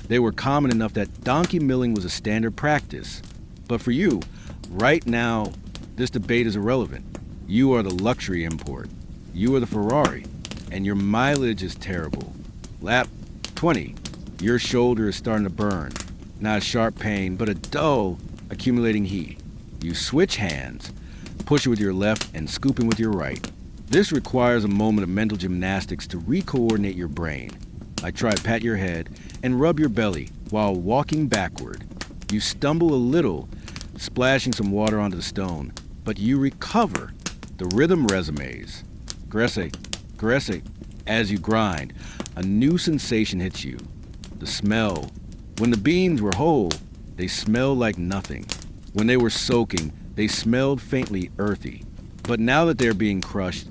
they were common enough that donkey milling was a standard practice. But for you, right now, this debate is irrelevant. You are the luxury import. You are the Ferrari, and your mileage is terrible. Lap 20, your shoulder is starting to burn. Not a sharp pain, but a dull, accumulating heat. You switch hands, pushing with your left and scooping with your right. This requires a moment of mental gymnastics to re-coordinate your brain. Like try to pat your head and rub your belly while walking backward. You stumble a little, splashing some water onto the stone, but you recover. The rhythm resumes. Graisse, graisse. As you grind, a new sensation hits you. The smell. When the beans were whole, they smelled like nothing. When they were soaking, they smelled faintly earthy. But now that they're being crushed,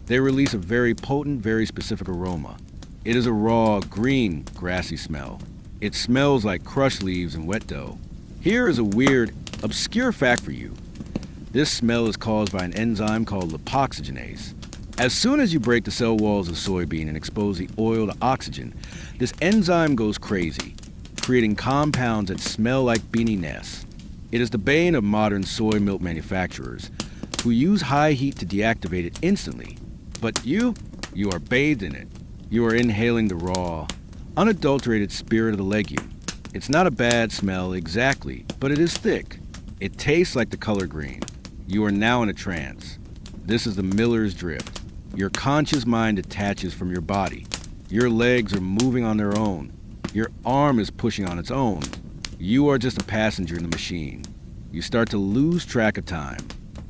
they release a very potent, very specific aroma. It is a raw, green, grassy smell. It smells like crushed leaves and wet dough. Here is a weird, obscure fact for you. This smell is caused by an enzyme called lipoxygenase. As soon as you break the cell walls of soybean and expose the oil to oxygen, this enzyme goes crazy, creating compounds that smell like beanie nests. It is the bane of modern soy milk manufacturers, who use high heat to deactivate it instantly. But you are bathed in it. You are inhaling the raw, unadulterated spirit of the legume. It's not a bad smell exactly, but it is thick. It tastes like the color green. You are now in a trance. This is the miller's drift. Your conscious mind detaches from your body. Your legs are moving on their own. Your arm is pushing on its own. You are just a passenger in the machine. You start to lose track of time.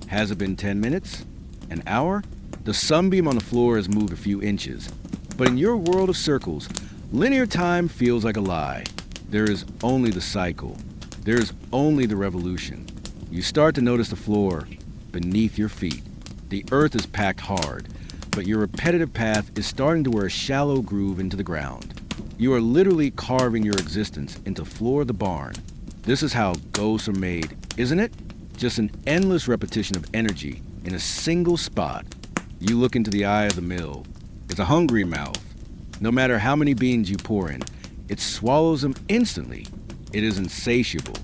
Has it been 10 minutes? An hour? The sunbeam on the floor has moved a few inches. But in your world of circles, linear time feels like a lie. There is only the cycle. There is only the revolution. You start to notice the floor beneath your feet. The earth is packed hard, but your repetitive path is starting to wear a shallow groove into the ground. You are literally carving your existence into the floor of the barn. This is how ghosts are made, isn't it? Just an endless repetition of energy in a single spot. You look into the eye of the mill. It's a hungry mouth. No matter how many beans you pour in, it swallows them instantly. It is insatiable.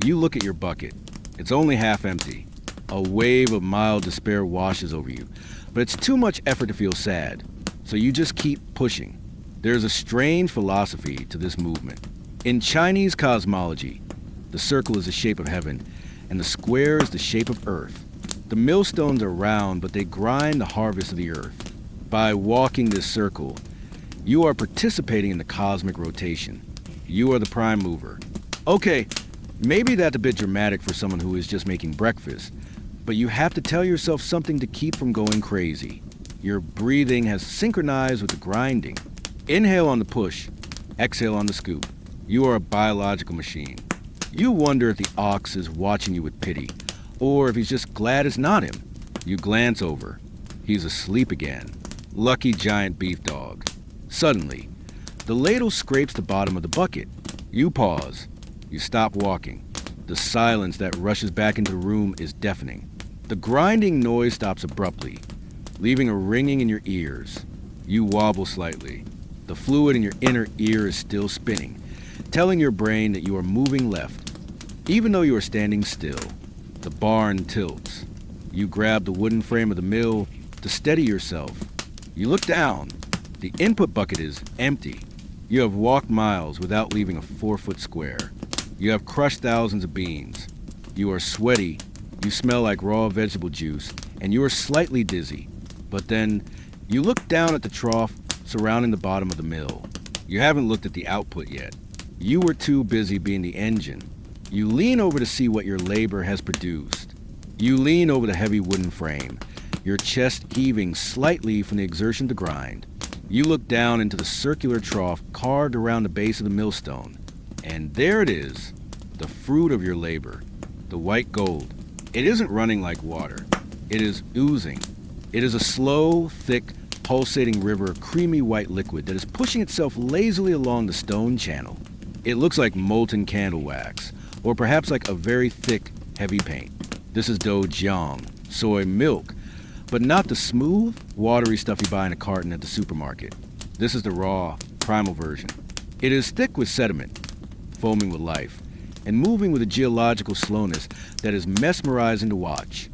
You look at your bucket. It's only half empty. A wave of mild despair washes over you, but it's too much effort to feel sad, so you just keep pushing. There's a strange philosophy to this movement. In Chinese cosmology, the circle is the shape of heaven, and the square is the shape of earth. The millstones are round, but they grind the harvest of the earth. By walking this circle, you are participating in the cosmic rotation. You are the prime mover. Okay, maybe that's a bit dramatic for someone who is just making breakfast, but you have to tell yourself something to keep from going crazy. Your breathing has synchronized with the grinding. Inhale on the push, exhale on the scoop. You are a biological machine. You wonder if the ox is watching you with pity, or if he's just glad it's not him. You glance over. He's asleep again. Lucky giant beef dog. Suddenly, the ladle scrapes the bottom of the bucket. You pause. You stop walking. The silence that rushes back into the room is deafening. The grinding noise stops abruptly, leaving a ringing in your ears. You wobble slightly. The fluid in your inner ear is still spinning, telling your brain that you are moving left. Even though you are standing still, the barn tilts. You grab the wooden frame of the mill to steady yourself. You look down. The input bucket is empty. You have walked miles without leaving a 4-foot square. You have crushed thousands of beans. You are sweaty. You smell like raw vegetable juice, and you are slightly dizzy. But then, You look down at the trough surrounding the bottom of the mill. You haven't looked at the output yet. You were too busy being the engine. You lean over to see what your labor has produced. You lean over the heavy wooden frame, your chest heaving slightly from the exertion to grind. You look down into the circular trough carved around the base of the millstone. And there it is, the fruit of your labor, the white gold. It isn't running like water. It is oozing. It is a slow, thick, pulsating river of creamy white liquid that is pushing itself lazily along the stone channel. It looks like molten candle wax, or perhaps like a very thick, heavy paint. This is doujiang, soy milk, but not the smooth, watery stuff you buy in a carton at the supermarket. This is the raw, primal version. It is thick with sediment, foaming with life, and moving with a geological slowness that is mesmerizing to watch.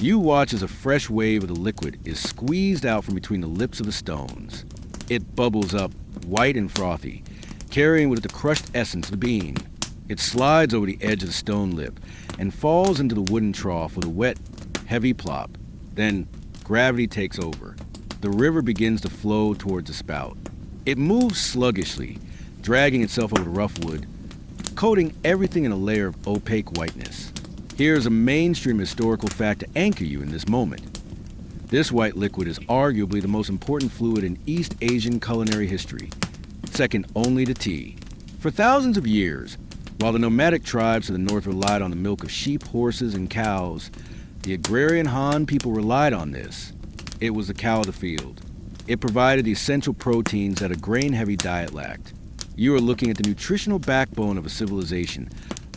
You watch as a fresh wave of the liquid is squeezed out from between the lips of the stones. It bubbles up, white and frothy, carrying with it the crushed essence of the bean. It slides over the edge of the stone lip and falls into the wooden trough with a wet, heavy plop. Then gravity takes over. The river begins to flow towards the spout. It moves sluggishly, dragging itself over the rough wood, coating everything in a layer of opaque whiteness. Here's a mainstream historical fact to anchor you in this moment. This white liquid is arguably the most important fluid in East Asian culinary history, second only to tea. For thousands of years, while the nomadic tribes to the north relied on the milk of sheep, horses, and cows, the agrarian Han people relied on this. It was the cow of the field. It provided the essential proteins that a grain-heavy diet lacked. You are looking at the nutritional backbone of a civilization,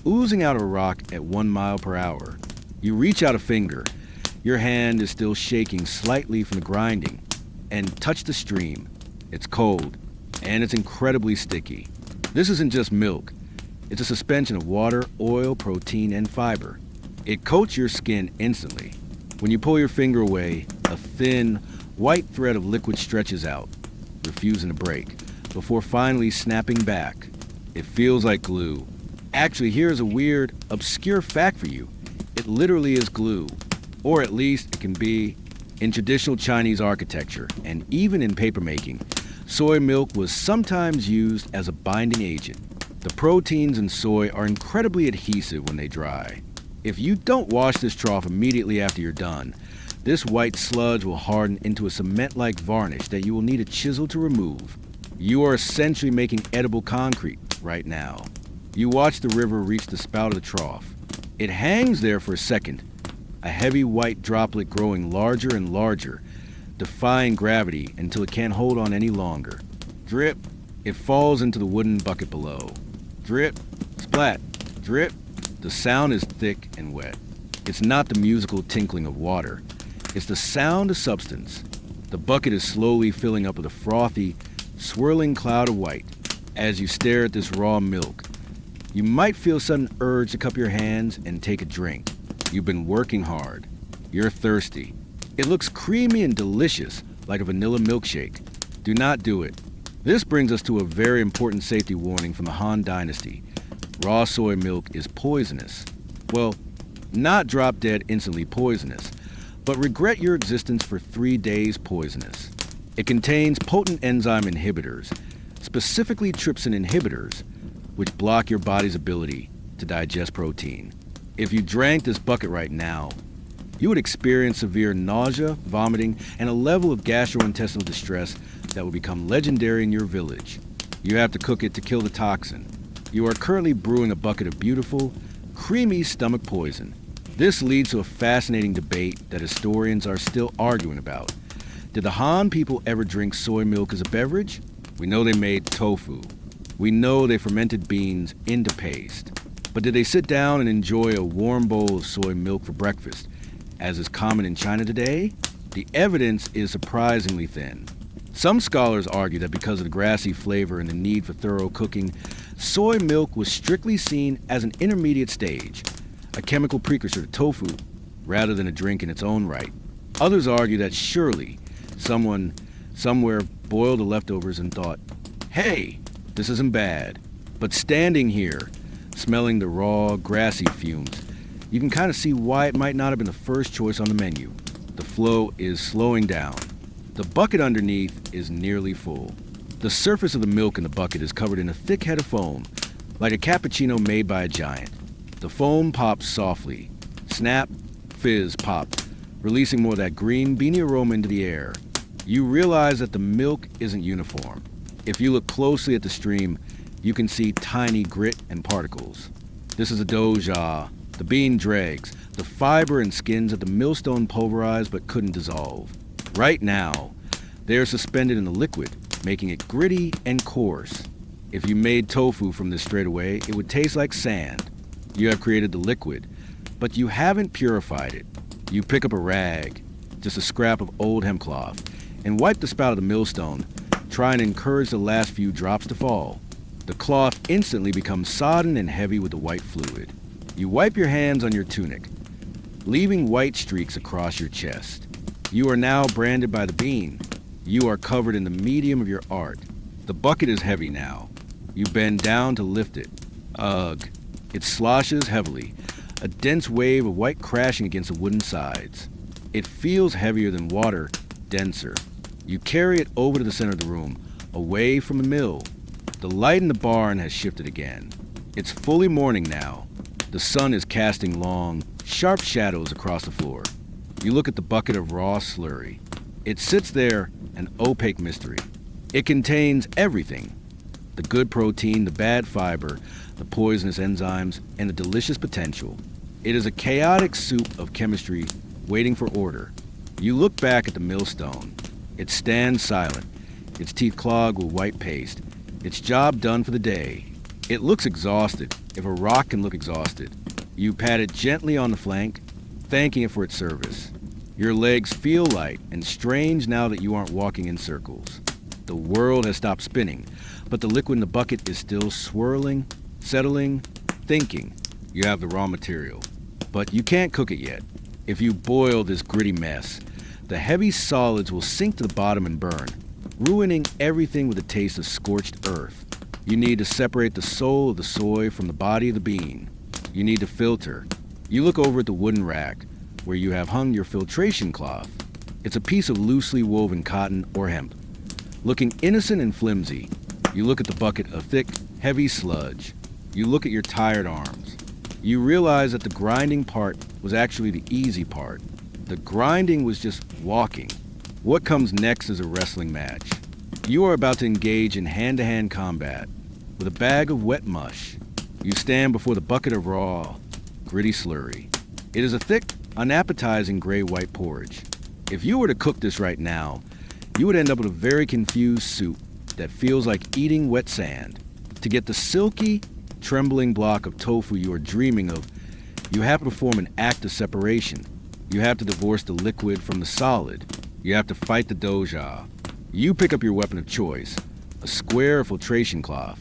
oozing out of a rock at 1 mile per hour. You reach out a finger. Your hand is still shaking slightly from the grinding, and touch the stream. It's cold, and it's incredibly sticky. This isn't just milk. It's a suspension of water, oil, protein, and fiber. It coats your skin instantly. When you pull your finger away, a thin, white thread of liquid stretches out, refusing to break, before finally snapping back. It feels like glue. Actually, here's a weird, obscure fact for you. It literally is glue, or at least it can be. In traditional Chinese architecture, and even in papermaking, soy milk was sometimes used as a binding agent. The proteins in soy are incredibly adhesive when they dry. If you don't wash this trough immediately after you're done, this white sludge will harden into a cement-like varnish that you will need a chisel to remove. You are essentially making edible concrete right now. You watch the river reach the spout of the trough. It hangs there for a second, a heavy white droplet growing larger and larger, defying gravity until it can't hold on any longer. Drip, it falls into the wooden bucket below. Drip, splat, drip. The sound is thick and wet. It's not the musical tinkling of water. It's the sound of substance. The bucket is slowly filling up with a frothy, swirling cloud of white. As you stare at this raw milk, you might feel a sudden urge to cup your hands and take a drink. You've been working hard. You're thirsty. It looks creamy and delicious, like a vanilla milkshake. Do not do it. This brings us to a very important safety warning from the Han Dynasty. Raw soy milk is poisonous. Well, not drop dead instantly poisonous, but regret your existence for 3 days poisonous. It contains potent enzyme inhibitors, specifically trypsin inhibitors, which block your body's ability to digest protein. If you drank this bucket right now, you would experience severe nausea, vomiting, and a level of gastrointestinal distress that will become legendary in your village. You have to cook it to kill the toxin. You are currently brewing a bucket of beautiful, creamy stomach poison. This leads to a fascinating debate that historians are still arguing about. Did the Han people ever drink soy milk as a beverage? We know they made tofu. We know they fermented beans into paste. But did they sit down and enjoy a warm bowl of soy milk for breakfast, as is common in China today? The evidence is surprisingly thin. Some scholars argue that because of the grassy flavor and the need for thorough cooking, soy milk was strictly seen as an intermediate stage, a chemical precursor to tofu, rather than a drink in its own right. Others argue that surely someone somewhere boiled the leftovers and thought, hey, this isn't bad. But standing here, smelling the raw, grassy fumes, you can kind of see why it might not have been the first choice on the menu. The flow is slowing down. The bucket underneath is nearly full. The surface of the milk in the bucket is covered in a thick head of foam, like a cappuccino made by a giant. The foam pops softly. Snap, fizz, pop, releasing more of that green, beany aroma into the air. You realize that the milk isn't uniform. If you look closely at the stream, you can see tiny grit and particles. This is a doja, the bean dregs, the fiber and skins that the millstone pulverized but couldn't dissolve. Right now, they are suspended in the liquid, making it gritty and coarse. If you made tofu from this straight away, it would taste like sand. You have created the liquid, but you haven't purified it. You pick up a rag, just a scrap of old hemp cloth, and wipe the spout of the millstone, trying to encourage the last few drops to fall. The cloth instantly becomes sodden and heavy with the white fluid. You wipe your hands on your tunic, leaving white streaks across your chest. You are now branded by the bean. You are covered in the medium of your art. The bucket is heavy now. You bend down to lift it. Ugh. It sloshes heavily, a dense wave of white crashing against the wooden sides. It feels heavier than water, denser. You carry it over to the center of the room, away from the mill. The light in the barn has shifted again. It's fully morning now. The sun is casting long, sharp shadows across the floor. You look at the bucket of raw slurry. It sits there, an opaque mystery. It contains everything. The good protein, the bad fiber, the poisonous enzymes, and the delicious potential. It is a chaotic soup of chemistry waiting for order. You look back at the millstone. It stands silent, its teeth clogged with white paste, its job done for the day. It looks exhausted, if a rock can look exhausted. You pat it gently on the flank, thanking it for its service. Your legs feel light and strange now that you aren't walking in circles. The world has stopped spinning, but the liquid in the bucket is still swirling, settling, thinking. You have the raw material, but you can't cook it yet. If you boil this gritty mess, the heavy solids will sink to the bottom and burn, ruining everything with a taste of scorched earth. You need to separate the soul of the soy from the body of the bean. You need to filter. You look over at the wooden rack, where you have hung your filtration cloth. It's a piece of loosely woven cotton or hemp. Looking innocent and flimsy, you look at the bucket of thick, heavy sludge. You look at your tired arms. You realize that the grinding part was actually the easy part. The grinding was just walking. What comes next is a wrestling match. You are about to engage in hand-to-hand combat with a bag of wet mush. You stand before the bucket of raw, gritty slurry. It is a thick, unappetizing gray-white porridge. If you were to cook this right now, you would end up with a very confused soup that feels like eating wet sand. To get the silky, trembling block of tofu you are dreaming of, you have to perform an act of separation. You have to divorce the liquid from the solid. You have to fight the doja. You pick up your weapon of choice, a square filtration cloth.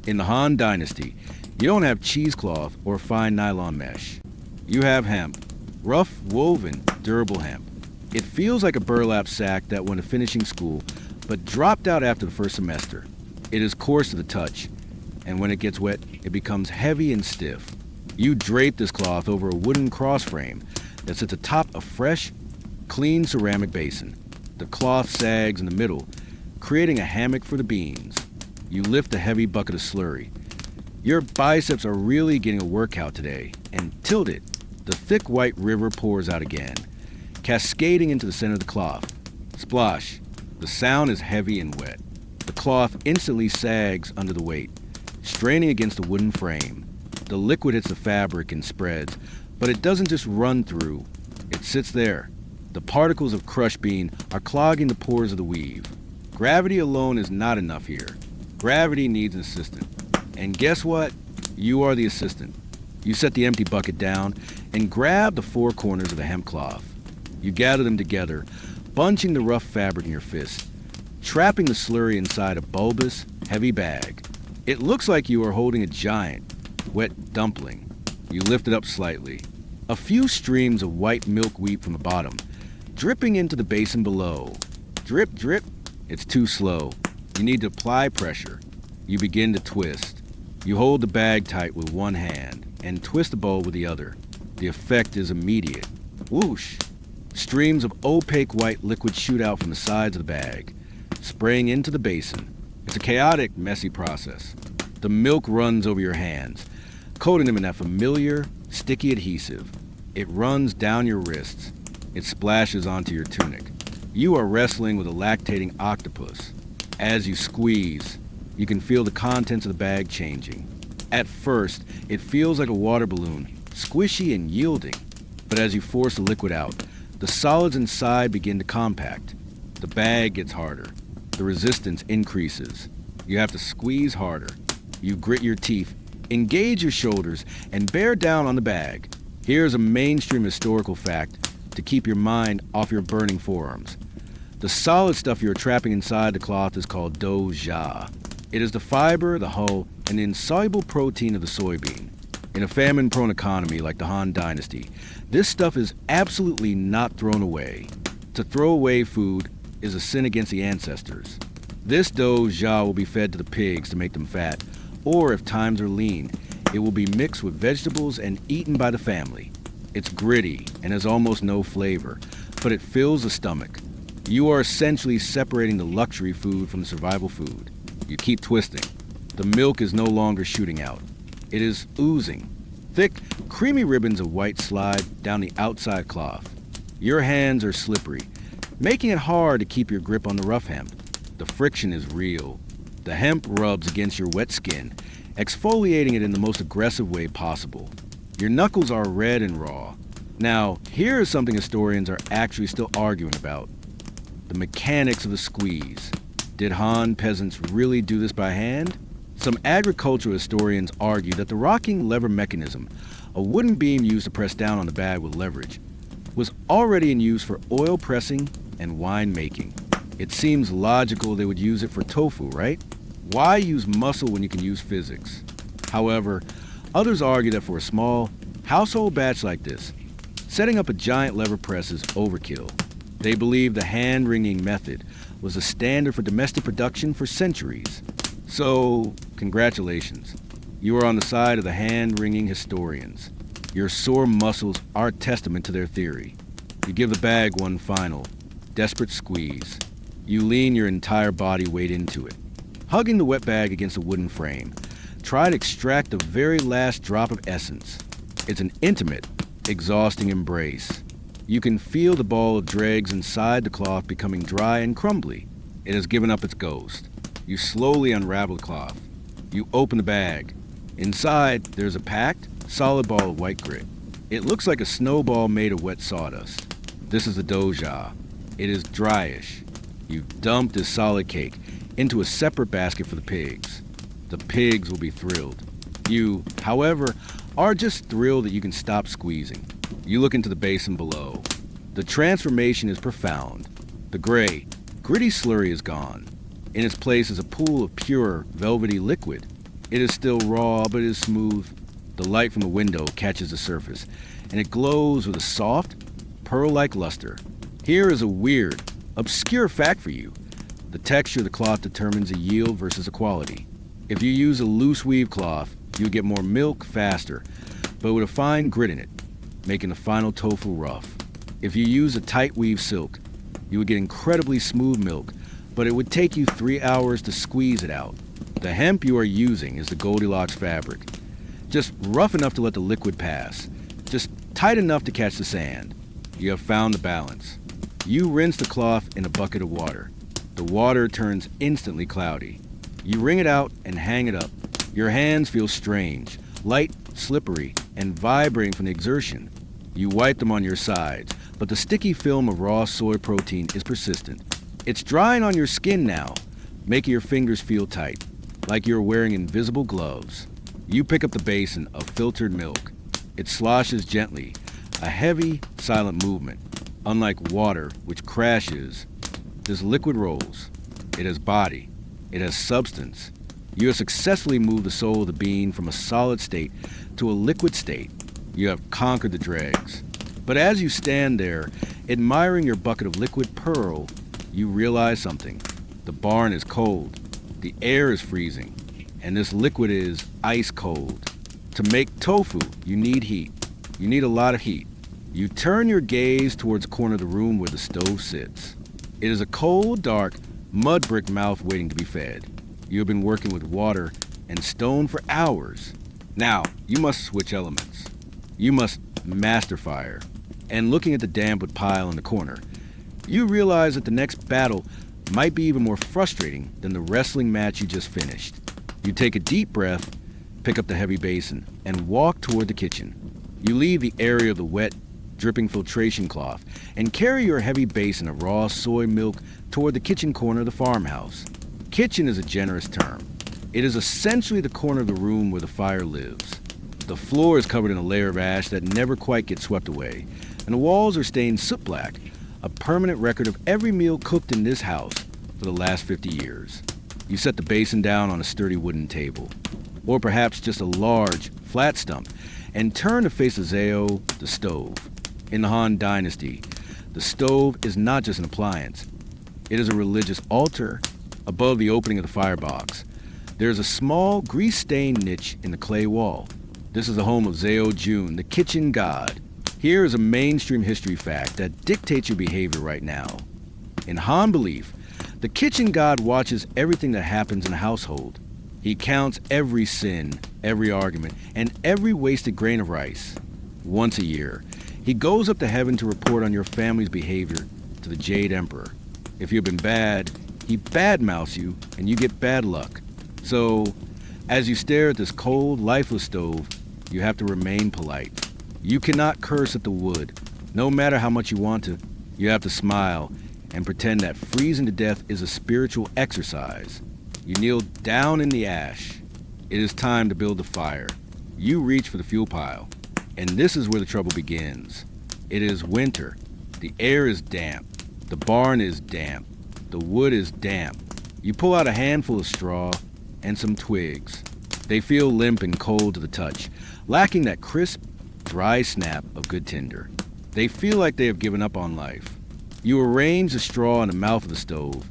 In the Han Dynasty, you don't have cheesecloth or fine nylon mesh. You have hemp, rough, woven, durable hemp. It feels like a burlap sack that went to finishing school, but dropped out after the first semester. It is coarse to the touch, and when it gets wet, it becomes heavy and stiff. You drape this cloth over a wooden cross frame that sits atop a fresh, clean ceramic basin. The cloth sags in the middle, creating a hammock for the beans. You lift a heavy bucket of slurry. Your biceps are really getting a workout today, and tilt it. The thick white river pours out again, cascading into the center of the cloth. Splosh. The sound is heavy and wet. The cloth instantly sags under the weight, straining against the wooden frame. The liquid hits the fabric and spreads, but it doesn't just run through. It sits there. The particles of crushed bean are clogging the pores of the weave. Gravity alone is not enough here. Gravity needs an assistant. And guess what? You are the assistant. You set the empty bucket down and grab the four corners of the hemp cloth. You gather them together, bunching the rough fabric in your fist, trapping the slurry inside a bulbous, heavy bag. It looks like you are holding a giant, wet dumpling. You lift it up slightly. A few streams of white milk weep from the bottom, dripping into the basin below. Drip, drip. It's too slow. You need to apply pressure. You begin to twist. You hold the bag tight with one hand and twist the bowl with the other. The effect is immediate. Whoosh! Streams of opaque white liquid shoot out from the sides of the bag, spraying into the basin. It's a chaotic, messy process. The milk runs over your hands, coating them in that familiar, sticky adhesive. It runs down your wrists. It splashes onto your tunic. You are wrestling with a lactating octopus. As you squeeze, you can feel the contents of the bag changing. At first, it feels like a water balloon, squishy and yielding. But as you force the liquid out, the solids inside begin to compact. The bag gets harder. The resistance increases. You have to squeeze harder. You grit your teeth, engage your shoulders, and bear down on the bag. Here's a mainstream historical fact to keep your mind off your burning forearms. The solid stuff you're trapping inside the cloth is called doja. It is the fiber, the hull, and the insoluble protein of the soybean. In a famine-prone economy like the Han Dynasty, this stuff is absolutely not thrown away. To throw away food is a sin against the ancestors. This doja will be fed to the pigs to make them fat, or if times are lean, it will be mixed with vegetables and eaten by the family. It's gritty and has almost no flavor, but it fills the stomach. You are essentially separating the luxury food from the survival food. You keep twisting. The milk is no longer shooting out. It is oozing. Thick, creamy ribbons of white slide down the outside cloth. Your hands are slippery, making it hard to keep your grip on the rough hemp. The friction is real. The hemp rubs against your wet skin, exfoliating it in the most aggressive way possible. Your knuckles are red and raw. Now, here is something historians are actually still arguing about. The mechanics of the squeeze. Did Han peasants really do this by hand? Some agricultural historians argue that the rocking lever mechanism, a wooden beam used to press down on the bag with leverage, was already in use for oil pressing and wine making. It seems logical they would use it for tofu, right? Why use muscle when you can use physics? However, others argue that for a small, household batch like this, setting up a giant lever press is overkill. They believe the hand-wringing method was a standard for domestic production for centuries. So, congratulations. You are on the side of the hand-wringing historians. Your sore muscles are testament to their theory. You give the bag one final, desperate squeeze. You lean your entire body weight into it. Hugging the wet bag against a wooden frame, try to extract the very last drop of essence. It's an intimate, exhausting embrace. You can feel the ball of dregs inside the cloth becoming dry and crumbly. It has given up its ghost. You slowly unravel the cloth. You open the bag. Inside, there's a packed, solid ball of white grit. It looks like a snowball made of wet sawdust. This is the doja. It is dryish. You dump this solid cake into a separate basket for the pigs. The pigs will be thrilled. You, however, are just thrilled that you can stop squeezing. You look into the basin below. The transformation is profound. The gray, gritty slurry is gone. In its place is a pool of pure, velvety liquid. It is still raw, but it is smooth. The light from the window catches the surface, and it glows with a soft, pearl-like luster. Here is a weird, obscure fact for you. The texture of the cloth determines the yield versus the quality. If you use a loose weave cloth, you'll get more milk faster, but with a fine grit in it, making the final tofu rough. If you use a tight weave silk, you would get incredibly smooth milk, but it would take you 3 hours to squeeze it out. The hemp you are using is the Goldilocks fabric. Just rough enough to let the liquid pass. Just tight enough to catch the sand. You have found the balance. You rinse the cloth in a bucket of water. The water turns instantly cloudy. You wring it out and hang it up. Your hands feel strange, light, slippery, and vibrating from the exertion. You wipe them on your sides, but the sticky film of raw soy protein is persistent. It's drying on your skin now, making your fingers feel tight, like you're wearing invisible gloves. You pick up the basin of filtered milk. It sloshes gently, a heavy, silent movement. Unlike water, which crashes, this liquid rolls. It has body. It has substance. You have successfully moved the soul of the bean from a solid state to a liquid state. You have conquered the dregs. But as you stand there, admiring your bucket of liquid pearl, you realize something. The barn is cold. The air is freezing. And this liquid is ice cold. To make tofu, you need heat. You need a lot of heat. You turn your gaze towards the corner of the room where the stove sits. It is a cold, dark, mud brick mouth waiting to be fed. You have been working with water and stone for hours. Now, you must switch elements. You must master fire. And looking at the damp wood pile in the corner, you realize that the next battle might be even more frustrating than the wrestling match you just finished. You take a deep breath, pick up the heavy basin, and walk toward the kitchen. You leave the area of the wet, dripping filtration cloth and carry your heavy basin of raw soy milk toward the kitchen corner of the farmhouse. Kitchen is a generous term. It is essentially the corner of the room where the fire lives. The floor is covered in a layer of ash that never quite gets swept away, and the walls are stained soot black, a permanent record of every meal cooked in this house for the last 50 years. You set the basin down on a sturdy wooden table, or perhaps just a large, flat stump, and turn to face the Zao, the stove. In the Han Dynasty, the stove is not just an appliance. It is a religious altar. Above the opening of the firebox, there is a small, grease-stained niche in the clay wall. This is the home of Zao Jun, the kitchen god. Here is a mainstream history fact that dictates your behavior right now. In Han belief, the kitchen god watches everything that happens in a household. He counts every sin, every argument, and every wasted grain of rice. Once a year, he goes up to heaven to report on your family's behavior to the Jade Emperor. If you've been bad, he badmouths you, and you get bad luck. So, as you stare at this cold, lifeless stove, you have to remain polite. You cannot curse at the wood. No matter how much you want to, you have to smile and pretend that freezing to death is a spiritual exercise. You kneel down in the ash. It is time to build the fire. You reach for the fuel pile. And this is where the trouble begins. It is winter. The air is damp. The barn is damp. The wood is damp. You pull out a handful of straw and some twigs. They feel limp and cold to the touch, lacking that crisp, dry snap of good tinder. They feel like they have given up on life. You arrange the straw in the mouth of the stove,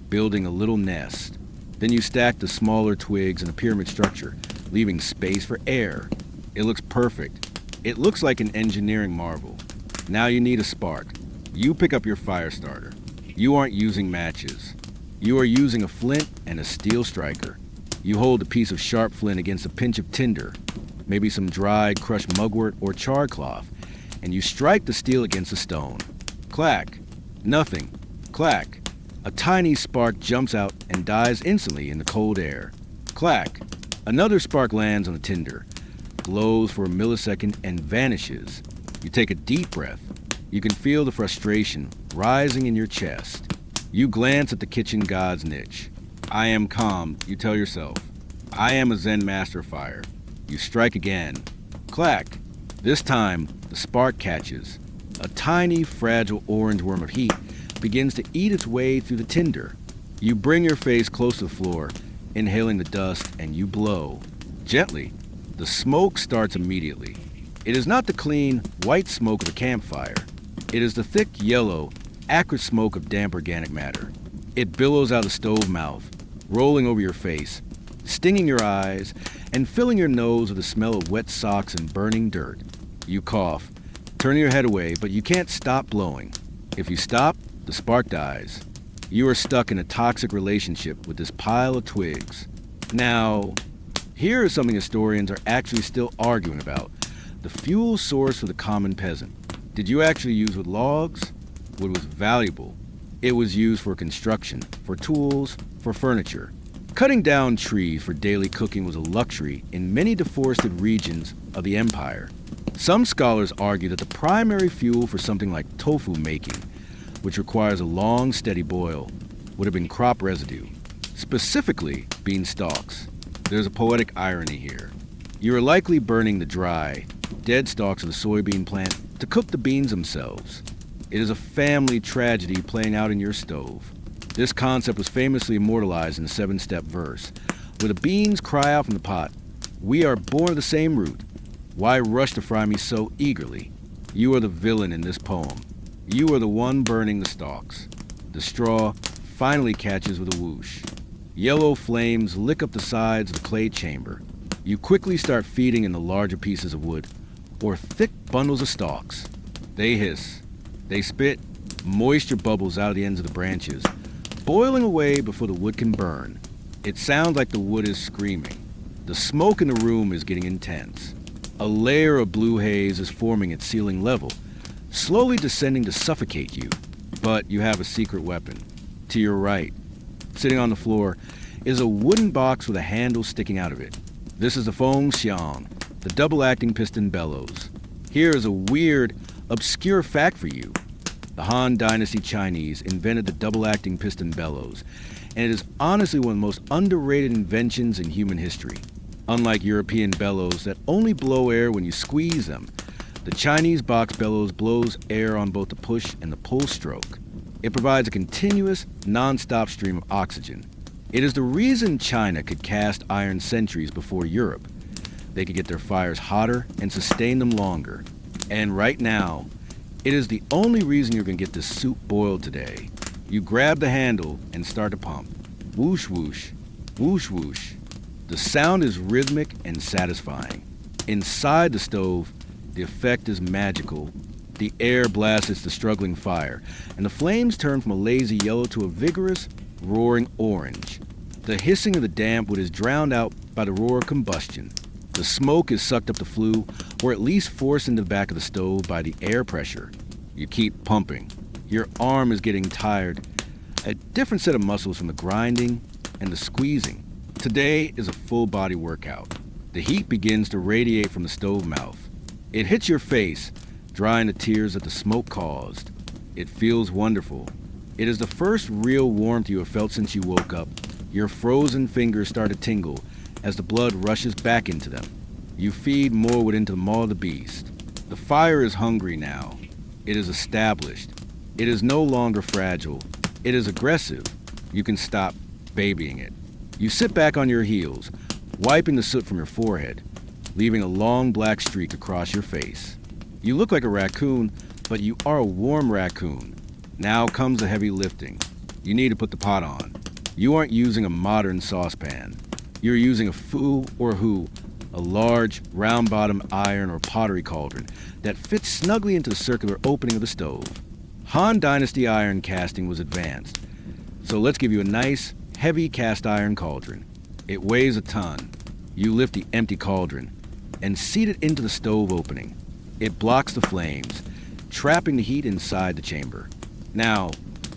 building a little nest. Then you stack the smaller twigs in a pyramid structure, leaving space for air. It looks perfect. It looks like an engineering marvel. Now you need a spark. You pick up your fire starter. You aren't using matches. You are using a flint and a steel striker. You hold a piece of sharp flint against a pinch of tinder, maybe some dried, crushed mugwort or char cloth, and you strike the steel against the stone. Clack. Nothing. Clack. A tiny spark jumps out and dies instantly in the cold air. Clack. Another spark lands on the tinder, glows for a millisecond, and vanishes. You take a deep breath. You can feel the frustration rising in your chest. You glance at the kitchen god's niche. I am calm, you tell yourself. I am a Zen master of fire. You strike again. Clack. This time, the spark catches. A tiny, fragile orange worm of heat begins to eat its way through the tinder. You bring your face close to the floor, inhaling the dust, and you blow. Gently, the smoke starts immediately. It is not the clean, white smoke of a campfire. It is the thick, yellow, acrid smoke of damp organic matter. It billows out the stove mouth, rolling over your face, stinging your eyes, and filling your nose with the smell of wet socks and burning dirt. You cough, turning your head away, but you can't stop blowing. If you stop, the spark dies. You are stuck in a toxic relationship with this pile of twigs. Now, here is something historians are actually still arguing about: the fuel source for the common peasant. Did you actually use wood logs? Wood was valuable. It was used for construction, for tools, for furniture. Cutting down trees for daily cooking was a luxury in many deforested regions of the empire. Some scholars argue that the primary fuel for something like tofu making, which requires a long, steady boil, would have been crop residue, specifically bean stalks. There's a poetic irony here. You are likely burning the dry, dead stalks of the soybean plant to cook the beans themselves. It is a family tragedy playing out in your stove. This concept was famously immortalized in the 7-step verse, where the beans cry out from the pot, "We are born of the same root. Why rush to fry me so eagerly?" You are the villain in this poem. You are the one burning the stalks. The straw finally catches with a whoosh. Yellow flames lick up the sides of the clay chamber. You quickly start feeding in the larger pieces of wood, or thick bundles of stalks. They hiss. They spit. Moisture bubbles out of the ends of the branches, boiling away before the wood can burn. It sounds like the wood is screaming. The smoke in the room is getting intense. A layer of blue haze is forming at ceiling level, slowly descending to suffocate you. But you have a secret weapon. To your right, sitting on the floor, is a wooden box with a handle sticking out of it. This is the Feng Xiang, the double-acting piston bellows. Here is a weird, obscure fact for you. The Han Dynasty Chinese invented the double-acting piston bellows, and it is honestly one of the most underrated inventions in human history. Unlike European bellows that only blow air when you squeeze them, the Chinese box bellows blows air on both the push and the pull stroke. It provides a continuous, non-stop stream of oxygen. It is the reason China could cast iron centuries before Europe. They could get their fires hotter and sustain them longer. And right now, it is the only reason you're going to get this soup boiled today. You grab the handle and start to pump. Whoosh, whoosh, whoosh, whoosh. The sound is rhythmic and satisfying. Inside the stove, the effect is magical. The air blasts the struggling fire, and the flames turn from a lazy yellow to a vigorous, roaring orange. The hissing of the damp wood is drowned out by the roar of combustion. The smoke is sucked up the flue, or at least forced into the back of the stove by the air pressure. You keep pumping. Your arm is getting tired. A different set of muscles from the grinding and the squeezing. Today is a full-body workout. The heat begins to radiate from the stove mouth. It hits your face, drying the tears that the smoke caused. It feels wonderful. It is the first real warmth you have felt since you woke up. Your frozen fingers start to tingle as the blood rushes back into them. You feed more wood into the maw of the beast. The fire is hungry now. It is established. It is no longer fragile. It is aggressive. You can stop babying it. You sit back on your heels, wiping the soot from your forehead, leaving a long black streak across your face. You look like a raccoon, but you are a warm raccoon. Now comes the heavy lifting. You need to put the pot on. You aren't using a modern saucepan. You're using a fu or hu, a large, round-bottomed iron or pottery cauldron that fits snugly into the circular opening of the stove. Han Dynasty iron casting was advanced, so let's give you a nice, heavy cast iron cauldron. It weighs a ton. You lift the empty cauldron and seat it into the stove opening. It blocks the flames, trapping the heat inside the chamber. Now,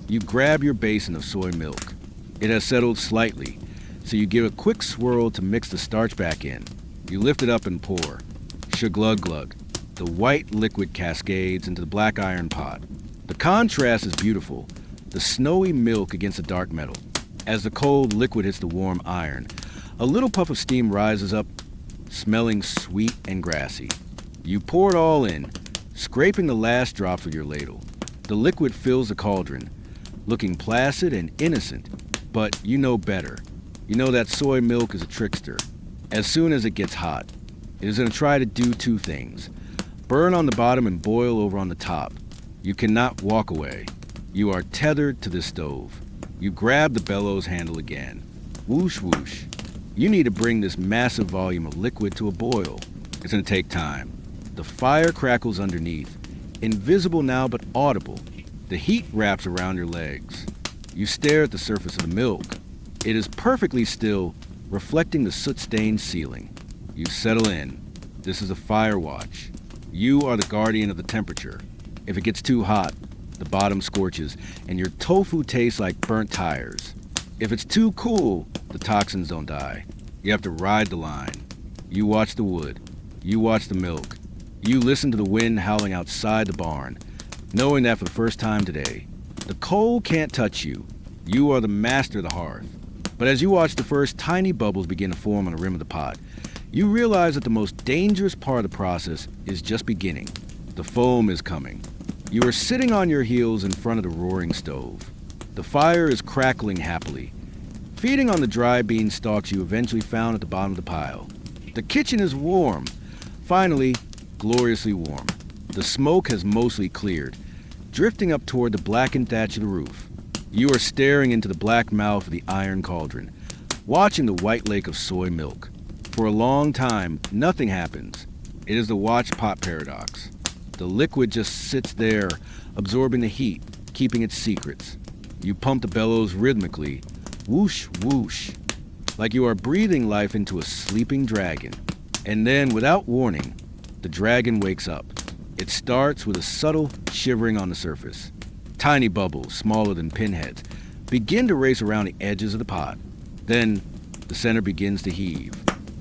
you grab your basin of soy milk. It has settled slightly, so you give a quick swirl to mix the starch back in. You lift it up and pour. Shaglug glug. The white liquid cascades into the black iron pot. The contrast is beautiful, the snowy milk against the dark metal. As the cold liquid hits the warm iron, a little puff of steam rises up, smelling sweet and grassy. You pour it all in, scraping the last drops with your ladle. The liquid fills the cauldron, looking placid and innocent, but you know better. You know that soy milk is a trickster. As soon as it gets hot, it is going to try to do two things. Burn on the bottom and boil over on the top. You cannot walk away. You are tethered to this stove. You grab the bellows handle again. Whoosh, whoosh. You need to bring this massive volume of liquid to a boil. It's going to take time. The fire crackles underneath, invisible now but audible. The heat wraps around your legs. You stare at the surface of the milk. It is perfectly still, reflecting the soot-stained ceiling. You settle in. This is a fire watch. You are the guardian of the temperature. If it gets too hot, the bottom scorches, and your tofu tastes like burnt tires. If it's too cool, the toxins don't die. You have to ride the line. You watch the wood. You watch the milk. You listen to the wind howling outside the barn, knowing that for the first time today, the coal can't touch you. You are the master of the hearth. But as you watch the first tiny bubbles begin to form on the rim of the pot, you realize that the most dangerous part of the process is just beginning. The foam is coming. You are sitting on your heels in front of the roaring stove. The fire is crackling happily, feeding on the dry bean stalks you eventually found at the bottom of the pile. The kitchen is warm. Finally, gloriously warm. The smoke has mostly cleared, drifting up toward the blackened thatch of the roof. You are staring into the black mouth of the iron cauldron, watching the white lake of soy milk. For a long time, nothing happens. It is the watch pot paradox. The liquid just sits there, absorbing the heat, keeping its secrets. You pump the bellows rhythmically, whoosh, whoosh, like you are breathing life into a sleeping dragon. And then, without warning, the dragon wakes up. It starts with a subtle shivering on the surface. Tiny bubbles, smaller than pinheads, begin to race around the edges of the pot. Then, the center begins to heave.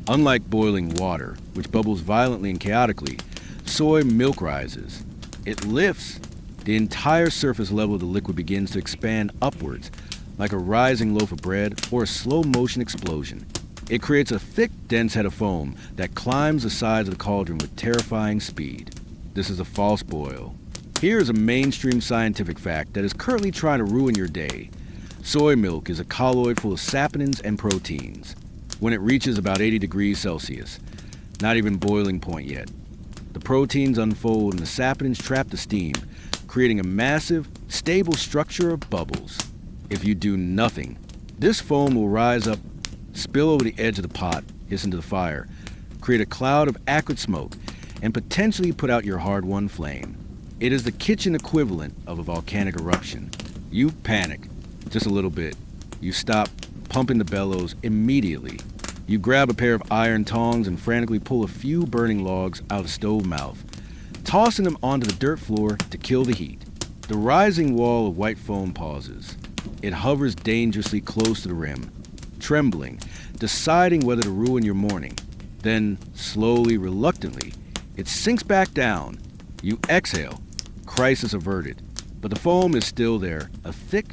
Unlike boiling water, which bubbles violently and chaotically, soy milk rises. It lifts. The entire surface level of the liquid begins to expand upwards, like a rising loaf of bread or a slow-motion explosion. It creates a thick, dense head of foam that climbs the sides of the cauldron with terrifying speed. This is a false boil. Here is a mainstream scientific fact that is currently trying to ruin your day. Soy milk is a colloid full of saponins and proteins. When it reaches about 80 degrees Celsius, not even boiling point yet, the proteins unfold and the saponins trap the steam, creating a massive, stable structure of bubbles. If you do nothing, this foam will rise up, spill over the edge of the pot, hiss into the fire, create a cloud of acrid smoke, and potentially put out your hard-won flame. It is the kitchen equivalent of a volcanic eruption. You panic, just a little bit. You stop pumping the bellows immediately. You grab a pair of iron tongs and frantically pull a few burning logs out of the stove mouth, tossing them onto the dirt floor to kill the heat. The rising wall of white foam pauses. It hovers dangerously close to the rim, trembling, deciding whether to ruin your morning. Then, slowly, reluctantly, it sinks back down. You exhale, crisis averted. But the foam is still there, a thick,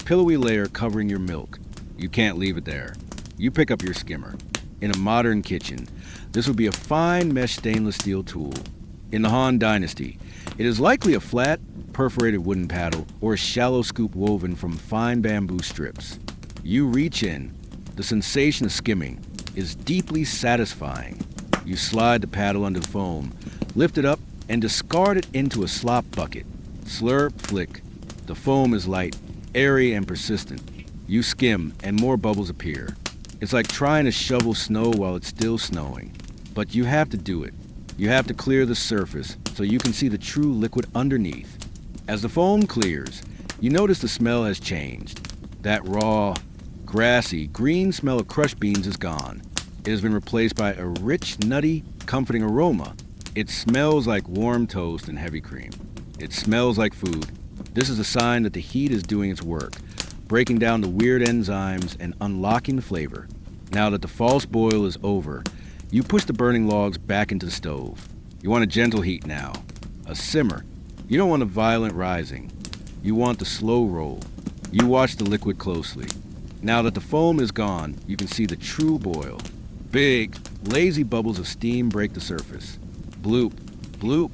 pillowy layer covering your milk. You can't leave it there. You pick up your skimmer. In a modern kitchen, this would be a fine mesh stainless steel tool. In the Han Dynasty, it is likely a flat, perforated wooden paddle or a shallow scoop woven from fine bamboo strips. You reach in. The sensation of skimming is deeply satisfying. You slide the paddle under the foam, lift it up, and discard it into a slop bucket. Slurp, flick. The foam is light, airy, and persistent. You skim, and more bubbles appear. It's like trying to shovel snow while it's still snowing. But you have to do it. You have to clear the surface so you can see the true liquid underneath. As the foam clears, you notice the smell has changed. That raw, grassy, green smell of crushed beans is gone. It has been replaced by a rich, nutty, comforting aroma. It smells like warm toast and heavy cream. It smells like food. This is a sign that the heat is doing its work, breaking down the weird enzymes and unlocking the flavor. Now that the false boil is over, you push the burning logs back into the stove. You want a gentle heat now, a simmer. You don't want a violent rising. You want the slow roll. You watch the liquid closely. Now that the foam is gone, you can see the true boil. Big, lazy bubbles of steam break the surface. Bloop, bloop.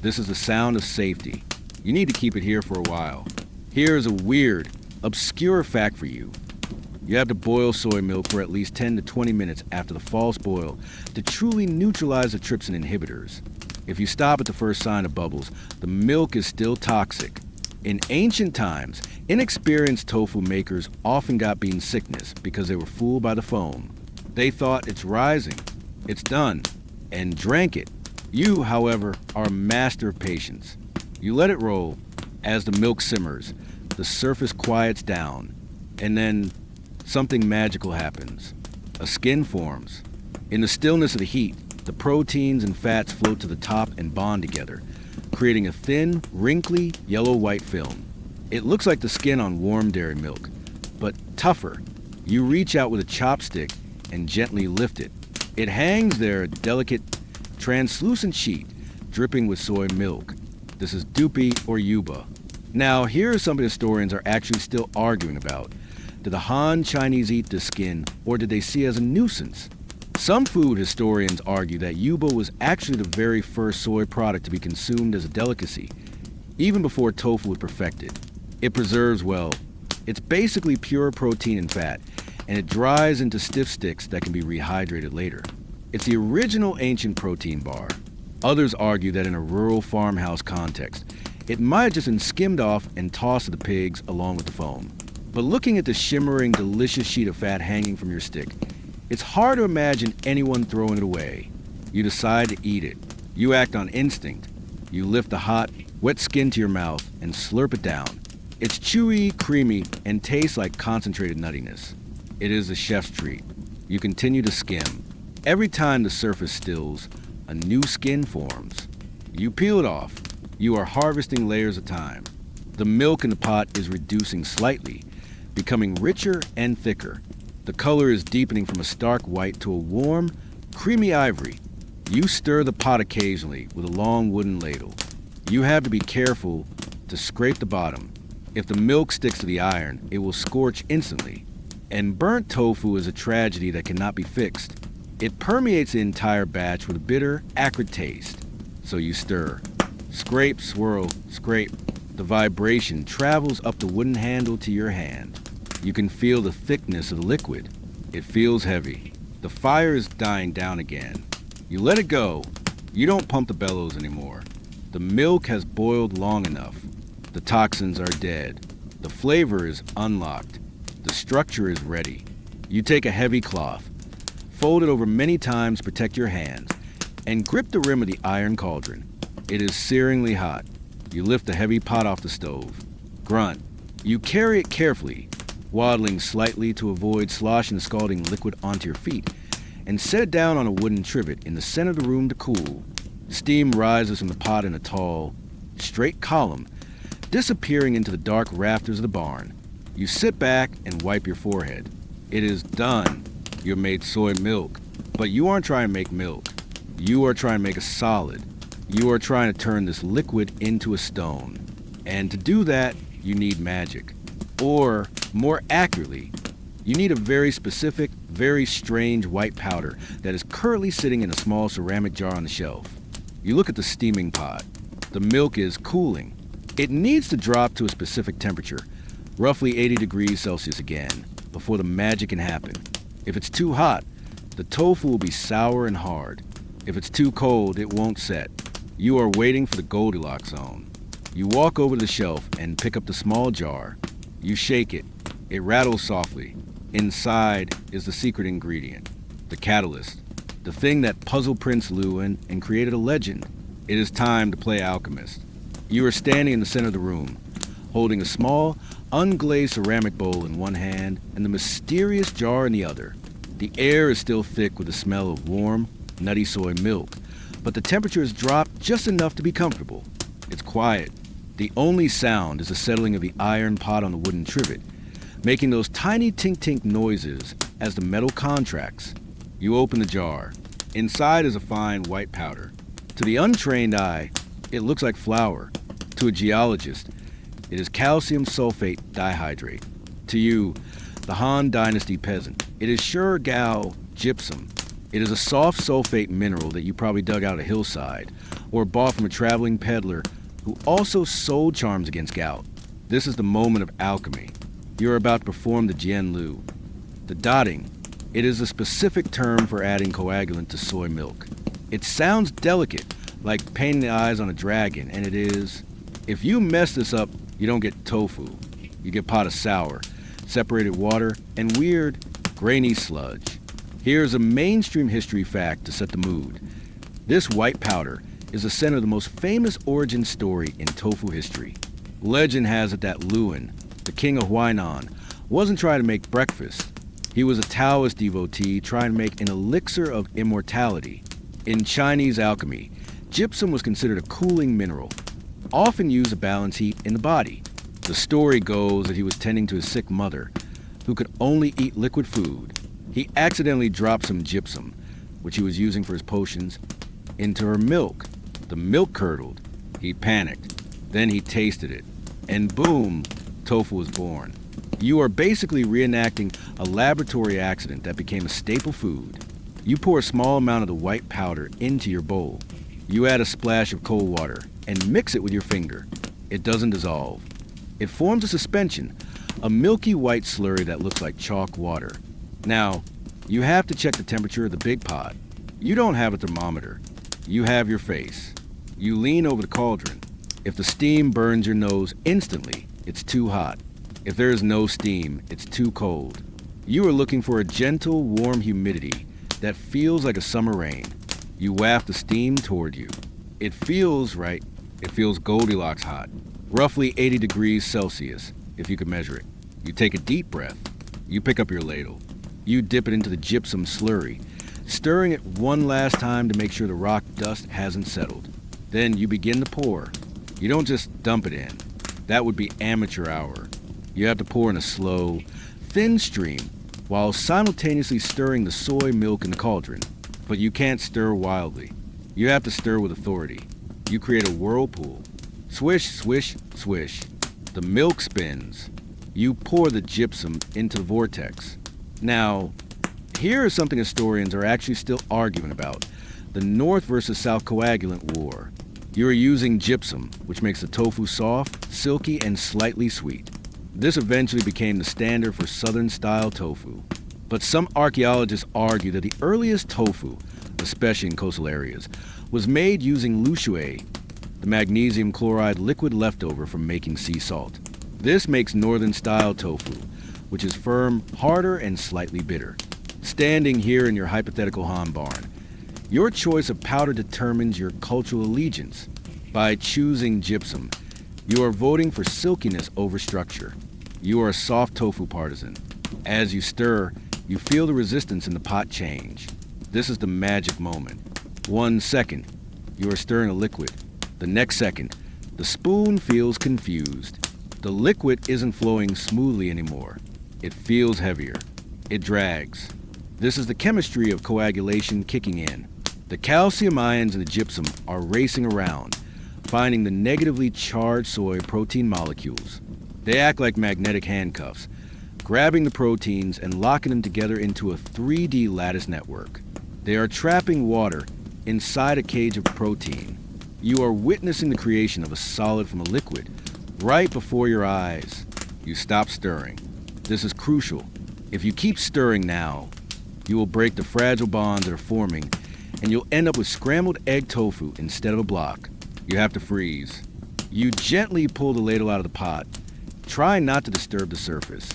This is the sound of safety. You need to keep it here for a while. Here is a weird, obscure fact for you. You have to boil soy milk for at least 10 to 20 minutes after the false boil to truly neutralize the trypsin inhibitors. If you stop at the first sign of bubbles, the milk is still toxic. In ancient times, inexperienced tofu makers often got bean sickness because they were fooled by the foam. They thought it's rising, it's done, and drank it. You, however, are a master of patience. You let it roll. As the milk simmers, the surface quiets down, and then something magical happens. A skin forms. In the stillness of the heat, the proteins and fats float to the top and bond together, creating a thin, wrinkly, yellow-white film. It looks like the skin on warm dairy milk, but tougher. You reach out with a chopstick and gently lift it. It hangs there, a delicate, translucent sheet, dripping with soy milk. This is dupi or yuba. Now, here is something historians are actually still arguing about. Did the Han Chinese eat this skin, or did they see it as a nuisance? Some food historians argue that yuba was actually the very first soy product to be consumed as a delicacy, even before tofu was perfected. It preserves well. It's basically pure protein and fat, and it dries into stiff sticks that can be rehydrated later. It's the original ancient protein bar. Others argue that in a rural farmhouse context, it might have just been skimmed off and tossed to the pigs along with the foam. But looking at the shimmering, delicious sheet of fat hanging from your stick, it's hard to imagine anyone throwing it away. You decide to eat it. You act on instinct. You lift the hot, wet skin to your mouth and slurp it down. It's chewy, creamy, and tastes like concentrated nuttiness. It is a chef's treat. You continue to skim. Every time the surface stills, a new skin forms. You peel it off. You are harvesting layers at a time. The milk in the pot is reducing slightly, becoming richer and thicker. The color is deepening from a stark white to a warm, creamy ivory. You stir the pot occasionally with a long wooden ladle. You have to be careful to scrape the bottom. If the milk sticks to the iron, it will scorch instantly. And burnt tofu is a tragedy that cannot be fixed. It permeates the entire batch with a bitter, acrid taste. So you stir. Scrape, swirl, scrape. The vibration travels up the wooden handle to your hand. You can feel the thickness of the liquid. It feels heavy. The fire is dying down again. You let it go. You don't pump the bellows anymore. The milk has boiled long enough. The toxins are dead. The flavor is unlocked. The structure is ready. You take a heavy cloth, fold it over many times to protect your hands, and grip the rim of the iron cauldron. It is searingly hot. You lift the heavy pot off the stove. Grunt. You carry it carefully, waddling slightly to avoid sloshing the scalding liquid onto your feet, and set it down on a wooden trivet in the center of the room to cool. Steam rises from the pot in a tall, straight column, disappearing into the dark rafters of the barn. You sit back and wipe your forehead. It is done. You have made soy milk. But you aren't trying to make milk. You are trying to make a solid. You are trying to turn this liquid into a stone. And to do that, you need magic. Or, more accurately, you need a very specific, very strange white powder that is currently sitting in a small ceramic jar on the shelf. You look at the steaming pot. The milk is cooling. It needs to drop to a specific temperature, roughly 80 degrees Celsius again, before the magic can happen. If it's too hot, the tofu will be sour and hard. If it's too cold, it won't set. You are waiting for the Goldilocks zone. You walk over to the shelf and pick up the small jar. You shake it. It rattles softly. Inside is the secret ingredient, the catalyst, the thing that puzzled Prince Lewin and created a legend. It is time to play alchemist. You are standing in the center of the room, holding a small, unglazed ceramic bowl in one hand and the mysterious jar in the other. The air is still thick with the smell of warm, nutty soy milk, but the temperature has dropped just enough to be comfortable. It's quiet. The only sound is the settling of the iron pot on the wooden trivet, making those tiny tink-tink noises as the metal contracts. You open the jar. Inside is a fine white powder. To the untrained eye, it looks like flour. To a geologist, it is calcium sulfate dihydrate. To you, the Han Dynasty peasant, it is sure gal gypsum. It is a soft sulfate mineral that you probably dug out a hillside or bought from a traveling peddler who also sold charms against gout. This is the moment of alchemy. You are about to perform the Jian Lu. The dotting, it is a specific term for adding coagulant to soy milk. It sounds delicate, like painting the eyes on a dragon, and it is. If you mess this up, you don't get tofu. You get pot of sour, separated water, and weird, grainy sludge. Here's a mainstream history fact to set the mood. This white powder is the center of the most famous origin story in tofu history. Legend has it that Lewin, the king of Huainan, wasn't trying to make breakfast. He was a Taoist devotee trying to make an elixir of immortality. In Chinese alchemy, gypsum was considered a cooling mineral, often used to balance heat in the body. The story goes that he was tending to his sick mother, who could only eat liquid food. He accidentally dropped some gypsum, which he was using for his potions, into her milk. The milk curdled. He panicked. Then he tasted it. And boom, tofu was born. You are basically reenacting a laboratory accident that became a staple food. You pour a small amount of the white powder into your bowl. You add a splash of cold water and mix it with your finger. It doesn't dissolve. It forms a suspension, a milky white slurry that looks like chalk water. Now, you have to check the temperature of the big pot. You don't have a thermometer. You have your face. You lean over the cauldron. If the steam burns your nose instantly, it's too hot. If there is no steam, it's too cold. You are looking for a gentle, warm humidity that feels like a summer rain. You waft the steam toward you. It feels right. It feels Goldilocks hot, roughly 80 degrees Celsius, if you could measure it. You take a deep breath. You pick up your ladle. You dip it into the gypsum slurry, stirring it one last time to make sure the rock dust hasn't settled. Then you begin to pour. You don't just dump it in. That would be amateur hour. You have to pour in a slow, thin stream while simultaneously stirring the soy milk in the cauldron. But you can't stir wildly. You have to stir with authority. You create a whirlpool. Swish, swish, swish. The milk spins. You pour the gypsum into the vortex. Now, here is something historians are actually still arguing about: the North versus South coagulant war. You are using gypsum, which makes the tofu soft, silky, and slightly sweet. This eventually became the standard for Southern-style tofu. But some archaeologists argue that the earliest tofu, especially in coastal areas, was made using lu shui, the magnesium chloride liquid leftover from making sea salt. This makes northern-style tofu, which is firm, harder, and slightly bitter. Standing here in your hypothetical Han barn, your choice of powder determines your cultural allegiance. By choosing gypsum, you are voting for silkiness over structure. You are a soft tofu partisan. As you stir, you feel the resistance in the pot change. This is the magic moment. 1 second, you are stirring a liquid. The next second, the spoon feels confused. The liquid isn't flowing smoothly anymore. It feels heavier. It drags. This is the chemistry of coagulation kicking in. The calcium ions in the gypsum are racing around, finding the negatively charged soy protein molecules. They act like magnetic handcuffs, grabbing the proteins and locking them together into a 3D lattice network. They are trapping water inside a cage of protein. You are witnessing the creation of a solid from a liquid right before your eyes. You stop stirring. This is crucial. If you keep stirring now, you will break the fragile bonds that are forming, and you'll end up with scrambled egg tofu instead of a block. You have to freeze. You gently pull the ladle out of the pot. Try not to disturb the surface.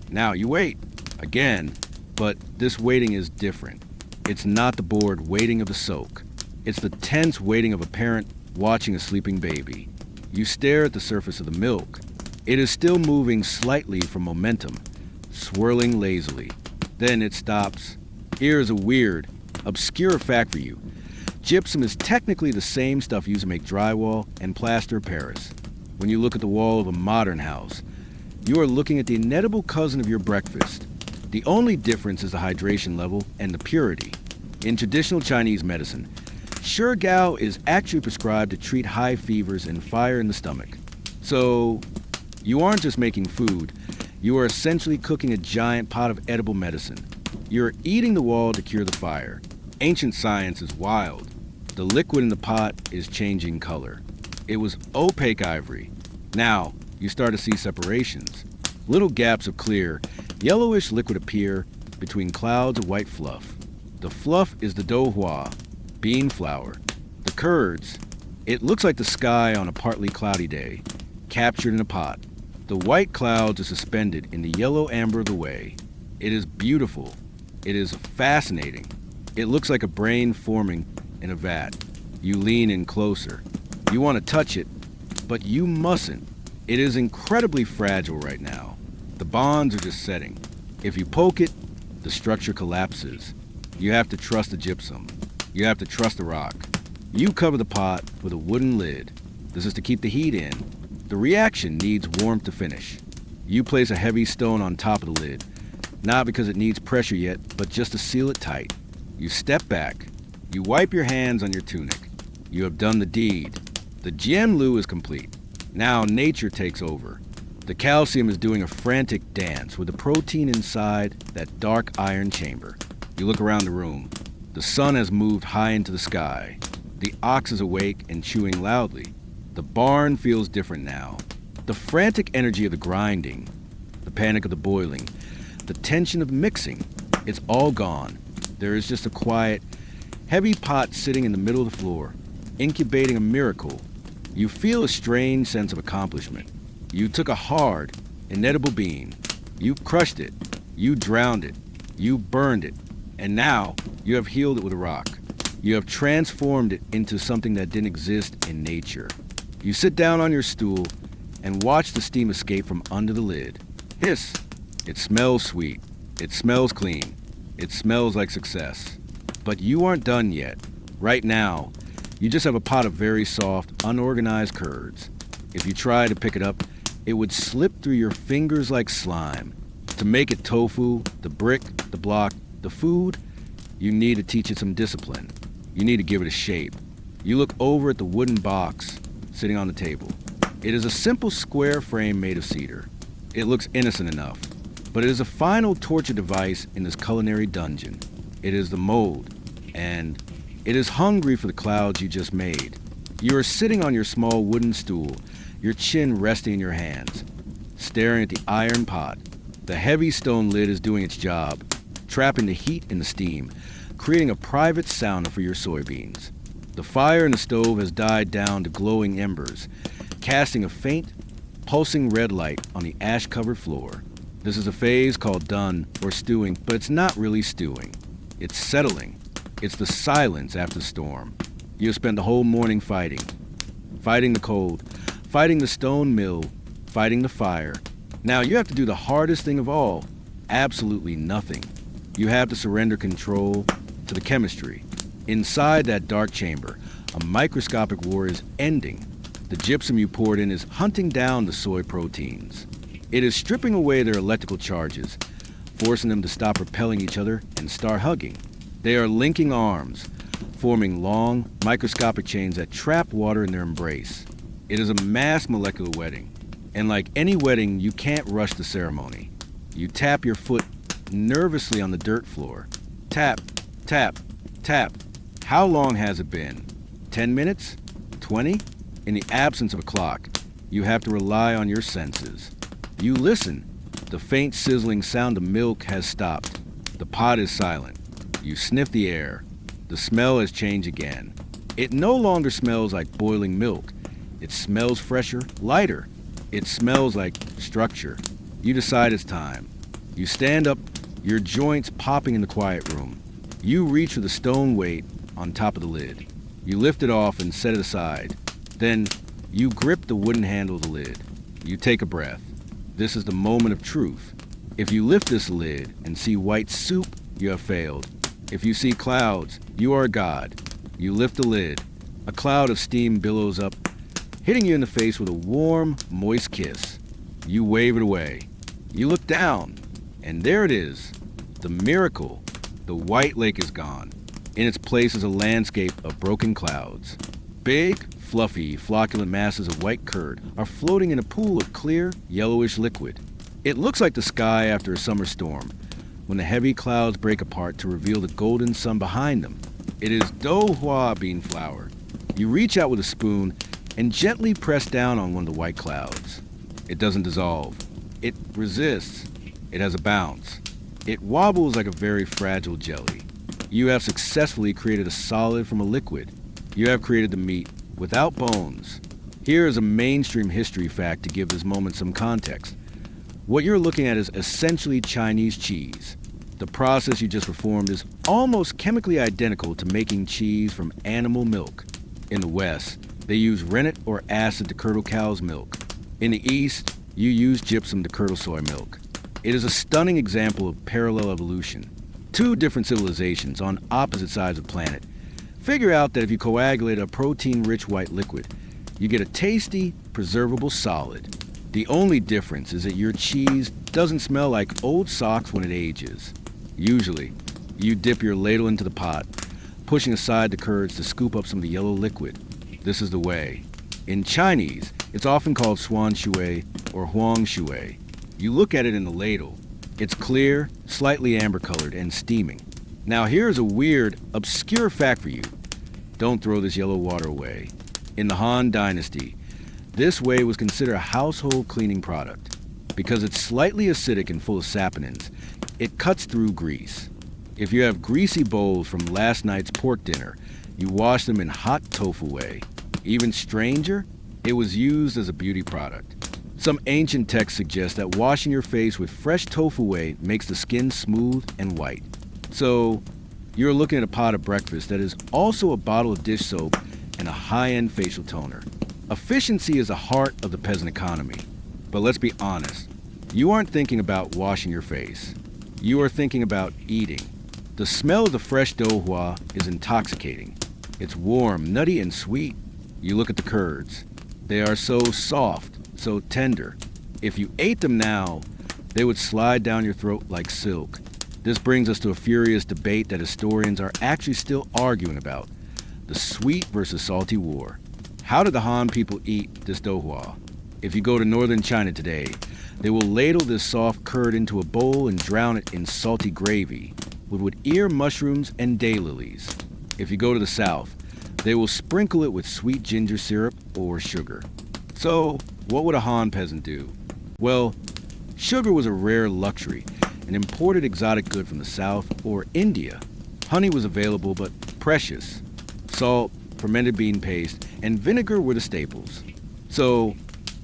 Now you wait. Again. But this waiting is different. It's not the bored waiting of the soak. It's the tense waiting of a parent watching a sleeping baby. You stare at the surface of the milk. It is still moving slightly from momentum, swirling lazily. Then it stops. Here is a weird, obscure fact for you. Gypsum is technically the same stuff used to make drywall and plaster of Paris. When you look at the wall of a modern house, you are looking at the inedible cousin of your breakfast. The only difference is the hydration level and the purity. In traditional Chinese medicine, Shigao is actually prescribed to treat high fevers and fire in the stomach. So, you aren't just making food, you are essentially cooking a giant pot of edible medicine. You're eating the wall to cure the fire. Ancient science is wild. The liquid in the pot is changing color. It was opaque ivory. Now, you start to see separations. Little gaps of clear, yellowish liquid appear between clouds of white fluff. The fluff is the douhua, bean flour. The curds, it looks like the sky on a partly cloudy day, captured in a pot. The white clouds are suspended in the yellow amber of the whey. It is beautiful. It is fascinating. It looks like a brain forming in a vat. You lean in closer. You want to touch it, but you mustn't. It is incredibly fragile right now. The bonds are just setting. If you poke it, the structure collapses. You have to trust the gypsum. You have to trust the rock. You cover the pot with a wooden lid. This is to keep the heat in. The reaction needs warmth to finish. You place a heavy stone on top of the lid, not because it needs pressure yet, but just to seal it tight. You step back. You wipe your hands on your tunic. You have done the deed. The Jianlu is complete. Now nature takes over. The calcium is doing a frantic dance with the protein inside that dark iron chamber. You look around the room. The sun has moved high into the sky. The ox is awake and chewing loudly. The barn feels different now. The frantic energy of the grinding, the panic of the boiling, the tension of mixing, it's all gone. There is just a quiet, heavy pot sitting in the middle of the floor, incubating a miracle. You feel a strange sense of accomplishment. You took a hard, inedible bean. You crushed it. You drowned it. You burned it. And now you have healed it with a rock. You have transformed it into something that didn't exist in nature. You sit down on your stool and watch the steam escape from under the lid. Hiss! It smells sweet. It smells clean. It smells like success. But you aren't done yet. Right now, you just have a pot of very soft, unorganized curds. If you try to pick it up, it would slip through your fingers like slime. To make it tofu, the brick, the block, the food, you need to teach it some discipline. You need to give it a shape. You look over at the wooden box sitting on the table. It is a simple square frame made of cedar. It looks innocent enough, but it is a final torture device in this culinary dungeon. It is the mold, and it is hungry for the clouds you just made. You are sitting on your small wooden stool, your chin resting in your hands, staring at the iron pot. The heavy stone lid is doing its job, trapping the heat and the steam, creating a private sauna for your soybeans. The fire in the stove has died down to glowing embers, casting a faint, pulsing red light on the ash-covered floor. This is a phase called done or stewing, but it's not really stewing. It's settling. It's the silence after the storm. You spend the whole morning fighting the cold, fighting the stone mill, fighting the fire. Now you have to do the hardest thing of all, absolutely nothing. You have to surrender control to the chemistry. Inside that dark chamber, a microscopic war is ending. The gypsum you poured in is hunting down the soy proteins. It is stripping away their electrical charges, forcing them to stop repelling each other and start hugging. They are linking arms, forming long, microscopic chains that trap water in their embrace. It is a mass molecular wedding, and like any wedding, you can't rush the ceremony. You tap your foot nervously on the dirt floor. Tap, tap, tap. How long has it been? 10 minutes? 20? In the absence of a clock, you have to rely on your senses. You listen. The faint sizzling sound of milk has stopped. The pot is silent. You sniff the air. The smell has changed again. It no longer smells like boiling milk. It smells fresher, lighter. It smells like structure. You decide it's time. You stand up, your joints popping in the quiet room. You reach for the stone weight on top of the lid. You lift it off and set it aside. Then you grip the wooden handle of the lid. You take a breath. This is the moment of truth. If you lift this lid and see white soup, you have failed. If you see clouds, you are a god. You lift the lid. A cloud of steam billows up, hitting you in the face with a warm, moist kiss. You wave it away. You look down, and there it is. The miracle. The white lake is gone. In its place is a landscape of broken clouds. Big, fluffy, flocculent masses of white curd are floating in a pool of clear, yellowish liquid. It looks like the sky after a summer storm, when the heavy clouds break apart to reveal the golden sun behind them. It is Do Hua bean flour. You reach out with a spoon and gently press down on one of the white clouds. It doesn't dissolve. It resists. It has a bounce. It wobbles like a very fragile jelly. You have successfully created a solid from a liquid. You have created the meat without bones. Here is a mainstream history fact to give this moment some context. What you're looking at is essentially Chinese cheese. The process you just performed is almost chemically identical to making cheese from animal milk. In the West, they use rennet or acid to curdle cow's milk. In the East, you use gypsum to curdle soy milk. It is a stunning example of parallel evolution. Two different civilizations on opposite sides of the planet. Figure out that if you coagulate a protein-rich white liquid, you get a tasty, preservable solid. The only difference is that your cheese doesn't smell like old socks when it ages. Usually, you dip your ladle into the pot, pushing aside the curds to scoop up some of the yellow liquid. This is the way. In Chinese, it's often called swan shui or huang shui. You look at it in the ladle. It's clear, slightly amber-colored, and steaming. Now here's a weird, obscure fact for you. Don't throw this yellow water away. In the Han Dynasty, this whey was considered a household cleaning product. Because it's slightly acidic and full of saponins, it cuts through grease. If you have greasy bowls from last night's pork dinner, you wash them in hot tofu whey. Even stranger, it was used as a beauty product. Some ancient texts suggest that washing your face with fresh tofu whey makes the skin smooth and white. So, you're looking at a pot of breakfast that is also a bottle of dish soap and a high-end facial toner. Efficiency is the heart of the peasant economy. But let's be honest, you aren't thinking about washing your face. You are thinking about eating. The smell of the fresh douhua is intoxicating. It's warm, nutty, and sweet. You look at the curds. They are so soft, so tender. If you ate them now, they would slide down your throat like silk. This brings us to a furious debate that historians are actually still arguing about: the sweet versus salty war. How did the Han people eat this douhua? If you go to northern China today, they will ladle this soft curd into a bowl and drown it in salty gravy with ear mushrooms and daylilies. If you go to the south, they will sprinkle it with sweet ginger syrup or sugar. So, what would a Han peasant do? Well, sugar was a rare luxury, an imported exotic good from the south or India. Honey was available but precious. Salt, fermented bean paste, and vinegar were the staples. So,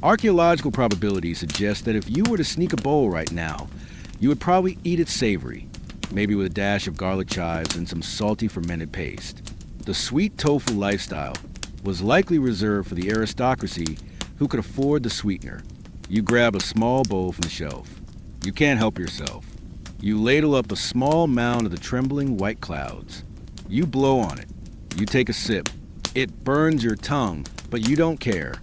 archaeological probability suggests that if you were to sneak a bowl right now, you would probably eat it savory, maybe with a dash of garlic chives and some salty fermented paste. The sweet tofu lifestyle was likely reserved for the aristocracy who could afford the sweetener. You grab a small bowl from the shelf. You can't help yourself. You ladle up a small mound of the trembling white clouds. You blow on it. You take a sip. It burns your tongue, but you don't care.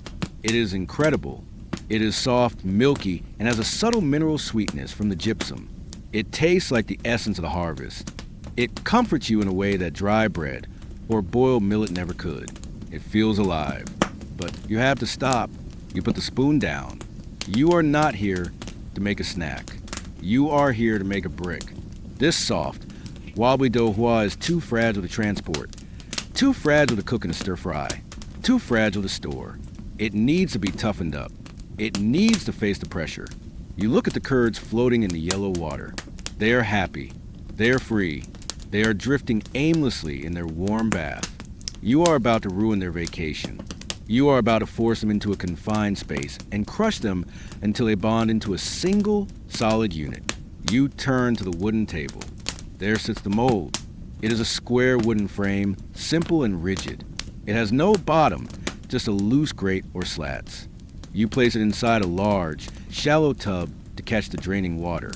It is incredible. It is soft, milky, and has a subtle mineral sweetness from the gypsum. It tastes like the essence of the harvest. It comforts you in a way that dry bread or boiled millet never could. It feels alive. But you have to stop. You put the spoon down. You are not here to make a snack. You are here to make a brick. This soft, wobbly douhua is too fragile to transport, too fragile to cook in a stir-fry, too fragile to store. It needs to be toughened up. It needs to face the pressure. You look at the curds floating in the yellow water. They are happy. They are free. They are drifting aimlessly in their warm bath. You are about to ruin their vacation. You are about to force them into a confined space and crush them until they bond into a single, solid unit. You turn to the wooden table. There sits the mold. It is a square wooden frame, simple and rigid. It has no bottom, just a loose grate or slats. You place it inside a large, shallow tub to catch the draining water.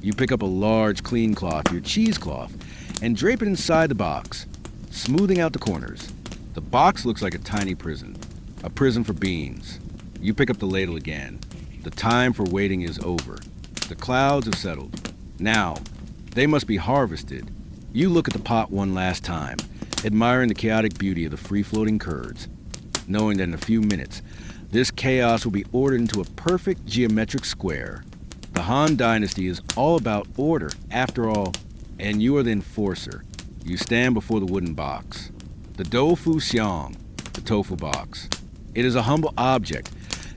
You pick up a large, clean cloth, your cheesecloth, and drape it inside the box, smoothing out the corners. The box looks like a tiny prison, a prison for beans. You pick up the ladle again. The time for waiting is over. The clouds have settled. Now, they must be harvested. You look at the pot one last time, admiring the chaotic beauty of the free-floating curds, knowing that in a few minutes, this chaos will be ordered into a perfect geometric square. The Han Dynasty is all about order, after all, and you are the enforcer. You stand before the wooden box. The Tofu xiang, the tofu box. It is a humble object.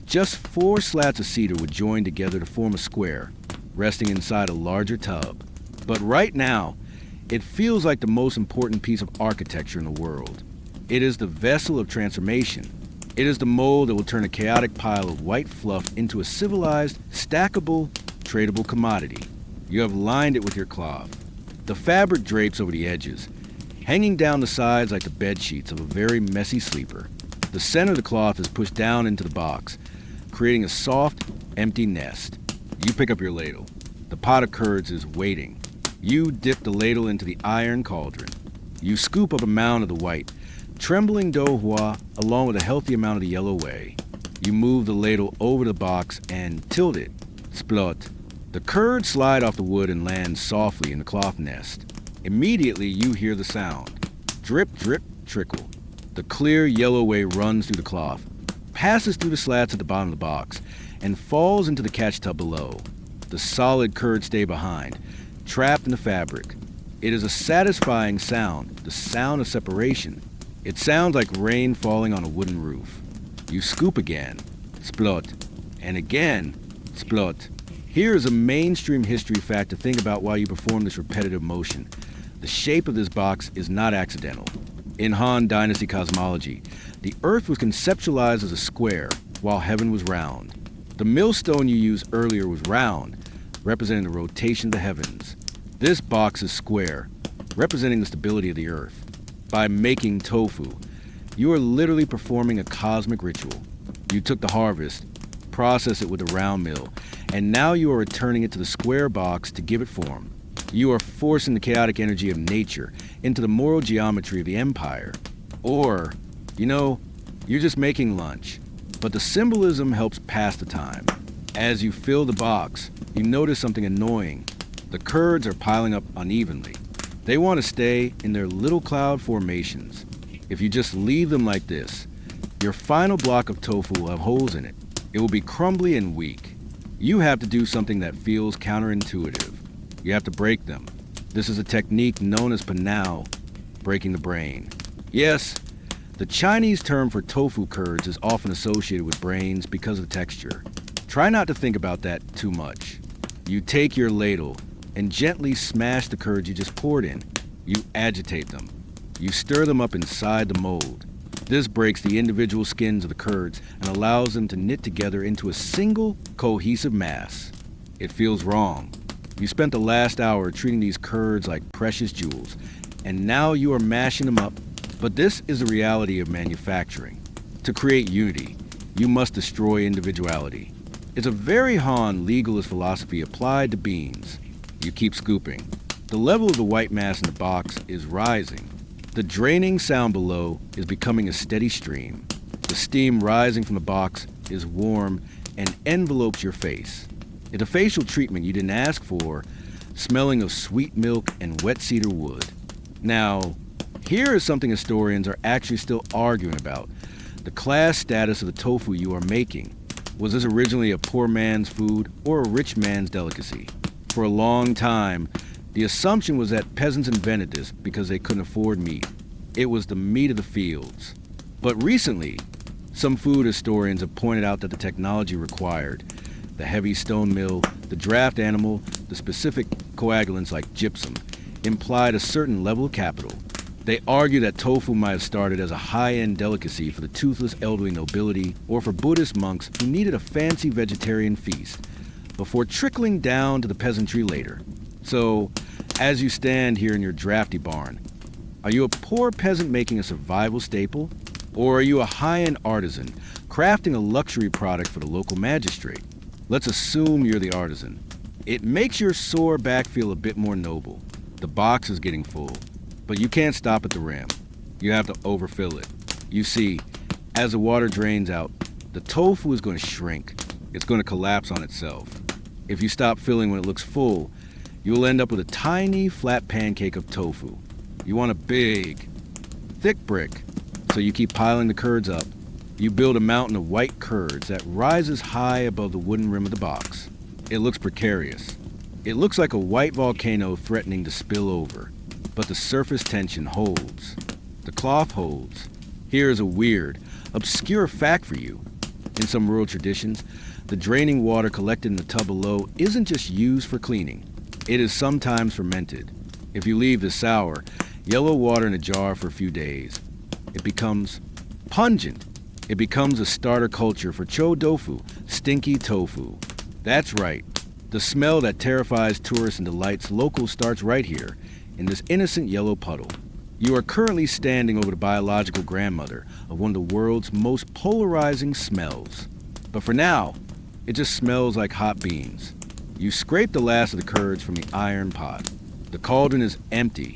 Just 4 slats of cedar would join together to form a square, resting inside a larger tub. But right now, it feels like the most important piece of architecture in the world. It is the vessel of transformation. It is the mold that will turn a chaotic pile of white fluff into a civilized, stackable, tradable commodity. You have lined it with your cloth. The fabric drapes over the edges, hanging down the sides like the bed sheets of a very messy sleeper. The center of the cloth is pushed down into the box, creating a soft, empty nest. You pick up your ladle. The pot of curds is waiting. You dip the ladle into the iron cauldron. You scoop up a mound of the white, trembling douhua along with a healthy amount of the yellow whey. You move the ladle over the box and tilt it. Splot. The curds slide off the wood and land softly in the cloth nest. Immediately you hear the sound. Drip, drip, trickle. The clear yellow whey runs through the cloth, passes through the slats at the bottom of the box, and falls into the catch tub below. The solid curds stay behind, trapped in the fabric. It is a satisfying sound, the sound of separation. It sounds like rain falling on a wooden roof. You scoop again, splot, and again, splot. Here is a mainstream history fact to think about while you perform this repetitive motion. The shape of this box is not accidental. In Han Dynasty cosmology, the Earth was conceptualized as a square, while heaven was round. The millstone you used earlier was round, representing the rotation of the heavens. This box is square, representing the stability of the Earth. By making tofu, you are literally performing a cosmic ritual. You took the harvest, processed it with a round mill, and now you are returning it to the square box to give it form. You are forcing the chaotic energy of nature into the moral geometry of the empire. Or, you're just making lunch, but the symbolism helps pass the time. As you fill the box, you notice something annoying. The curds are piling up unevenly. They want to stay in their little cloud formations. If you just leave them like this, your final block of tofu will have holes in it. It will be crumbly and weak. You have to do something that feels counterintuitive. You have to break them. This is a technique known as panao, breaking the brain. Yes, the Chinese term for tofu curds is often associated with brains because of the texture. Try not to think about that too much. You take your ladle and gently smash the curds you just poured in. You agitate them. You stir them up inside the mold. This breaks the individual skins of the curds and allows them to knit together into a single, cohesive mass. It feels wrong. You spent the last hour treating these curds like precious jewels, and now you are mashing them up. But this is the reality of manufacturing. To create unity, you must destroy individuality. It's a very Han legalist philosophy applied to beans. You keep scooping. The level of the white mass in the box is rising. The draining sound below is becoming a steady stream. The steam rising from the box is warm and envelopes your face. It's a facial treatment you didn't ask for, smelling of sweet milk and wet cedar wood. Now, here is something historians are actually still arguing about. The class status of the tofu you are making. Was this originally a poor man's food or a rich man's delicacy? For a long time, the assumption was that peasants invented this because they couldn't afford meat. It was the meat of the fields. But recently, some food historians have pointed out that the technology required, the heavy stone mill, the draft animal, the specific coagulants like gypsum, implied a certain level of capital. They argue that tofu might have started as a high-end delicacy for the toothless elderly nobility or for Buddhist monks who needed a fancy vegetarian feast, before trickling down to the peasantry later. So, as you stand here in your drafty barn, are you a poor peasant making a survival staple? Or are you a high-end artisan crafting a luxury product for the local magistrate? Let's assume you're the artisan. It makes your sore back feel a bit more noble. The box is getting full, but you can't stop at the rim. You have to overfill it. You see, as the water drains out, the tofu is going to shrink. It's going to collapse on itself. If you stop filling when it looks full, you will end up with a tiny, flat pancake of tofu. You want a big, thick brick, so you keep piling the curds up. You build a mountain of white curds that rises high above the wooden rim of the box. It looks precarious. It looks like a white volcano threatening to spill over, but the surface tension holds. The cloth holds. Here is a weird, obscure fact for you. In some rural traditions, the draining water collected in the tub below isn't just used for cleaning. It is sometimes fermented. If you leave the sour, yellow water in a jar for a few days, it becomes pungent. It becomes a starter culture for cho tofu, stinky tofu. That's right. The smell that terrifies tourists and delights locals starts right here, in this innocent yellow puddle. You are currently standing over the biological grandmother of one of the world's most polarizing smells. But for now, it just smells like hot beans. You scrape the last of the curds from the iron pot. The cauldron is empty,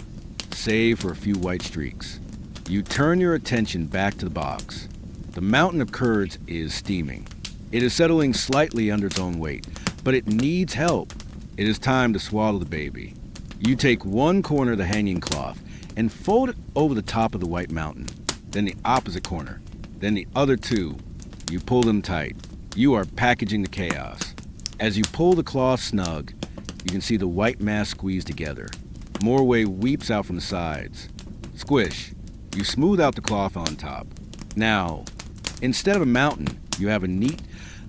save for a few white streaks. You turn your attention back to the box. The mountain of curds is steaming. It is settling slightly under its own weight, but it needs help. It is time to swallow the baby. You take one corner of the hanging cloth and fold it over the top of the white mountain, then the opposite corner, then the other two. You pull them tight. You are packaging the chaos. As you pull the cloth snug, you can see the white mass squeeze together. More whey weeps out from the sides. Squish. You smooth out the cloth on top. Now, instead of a mountain, you have a neat,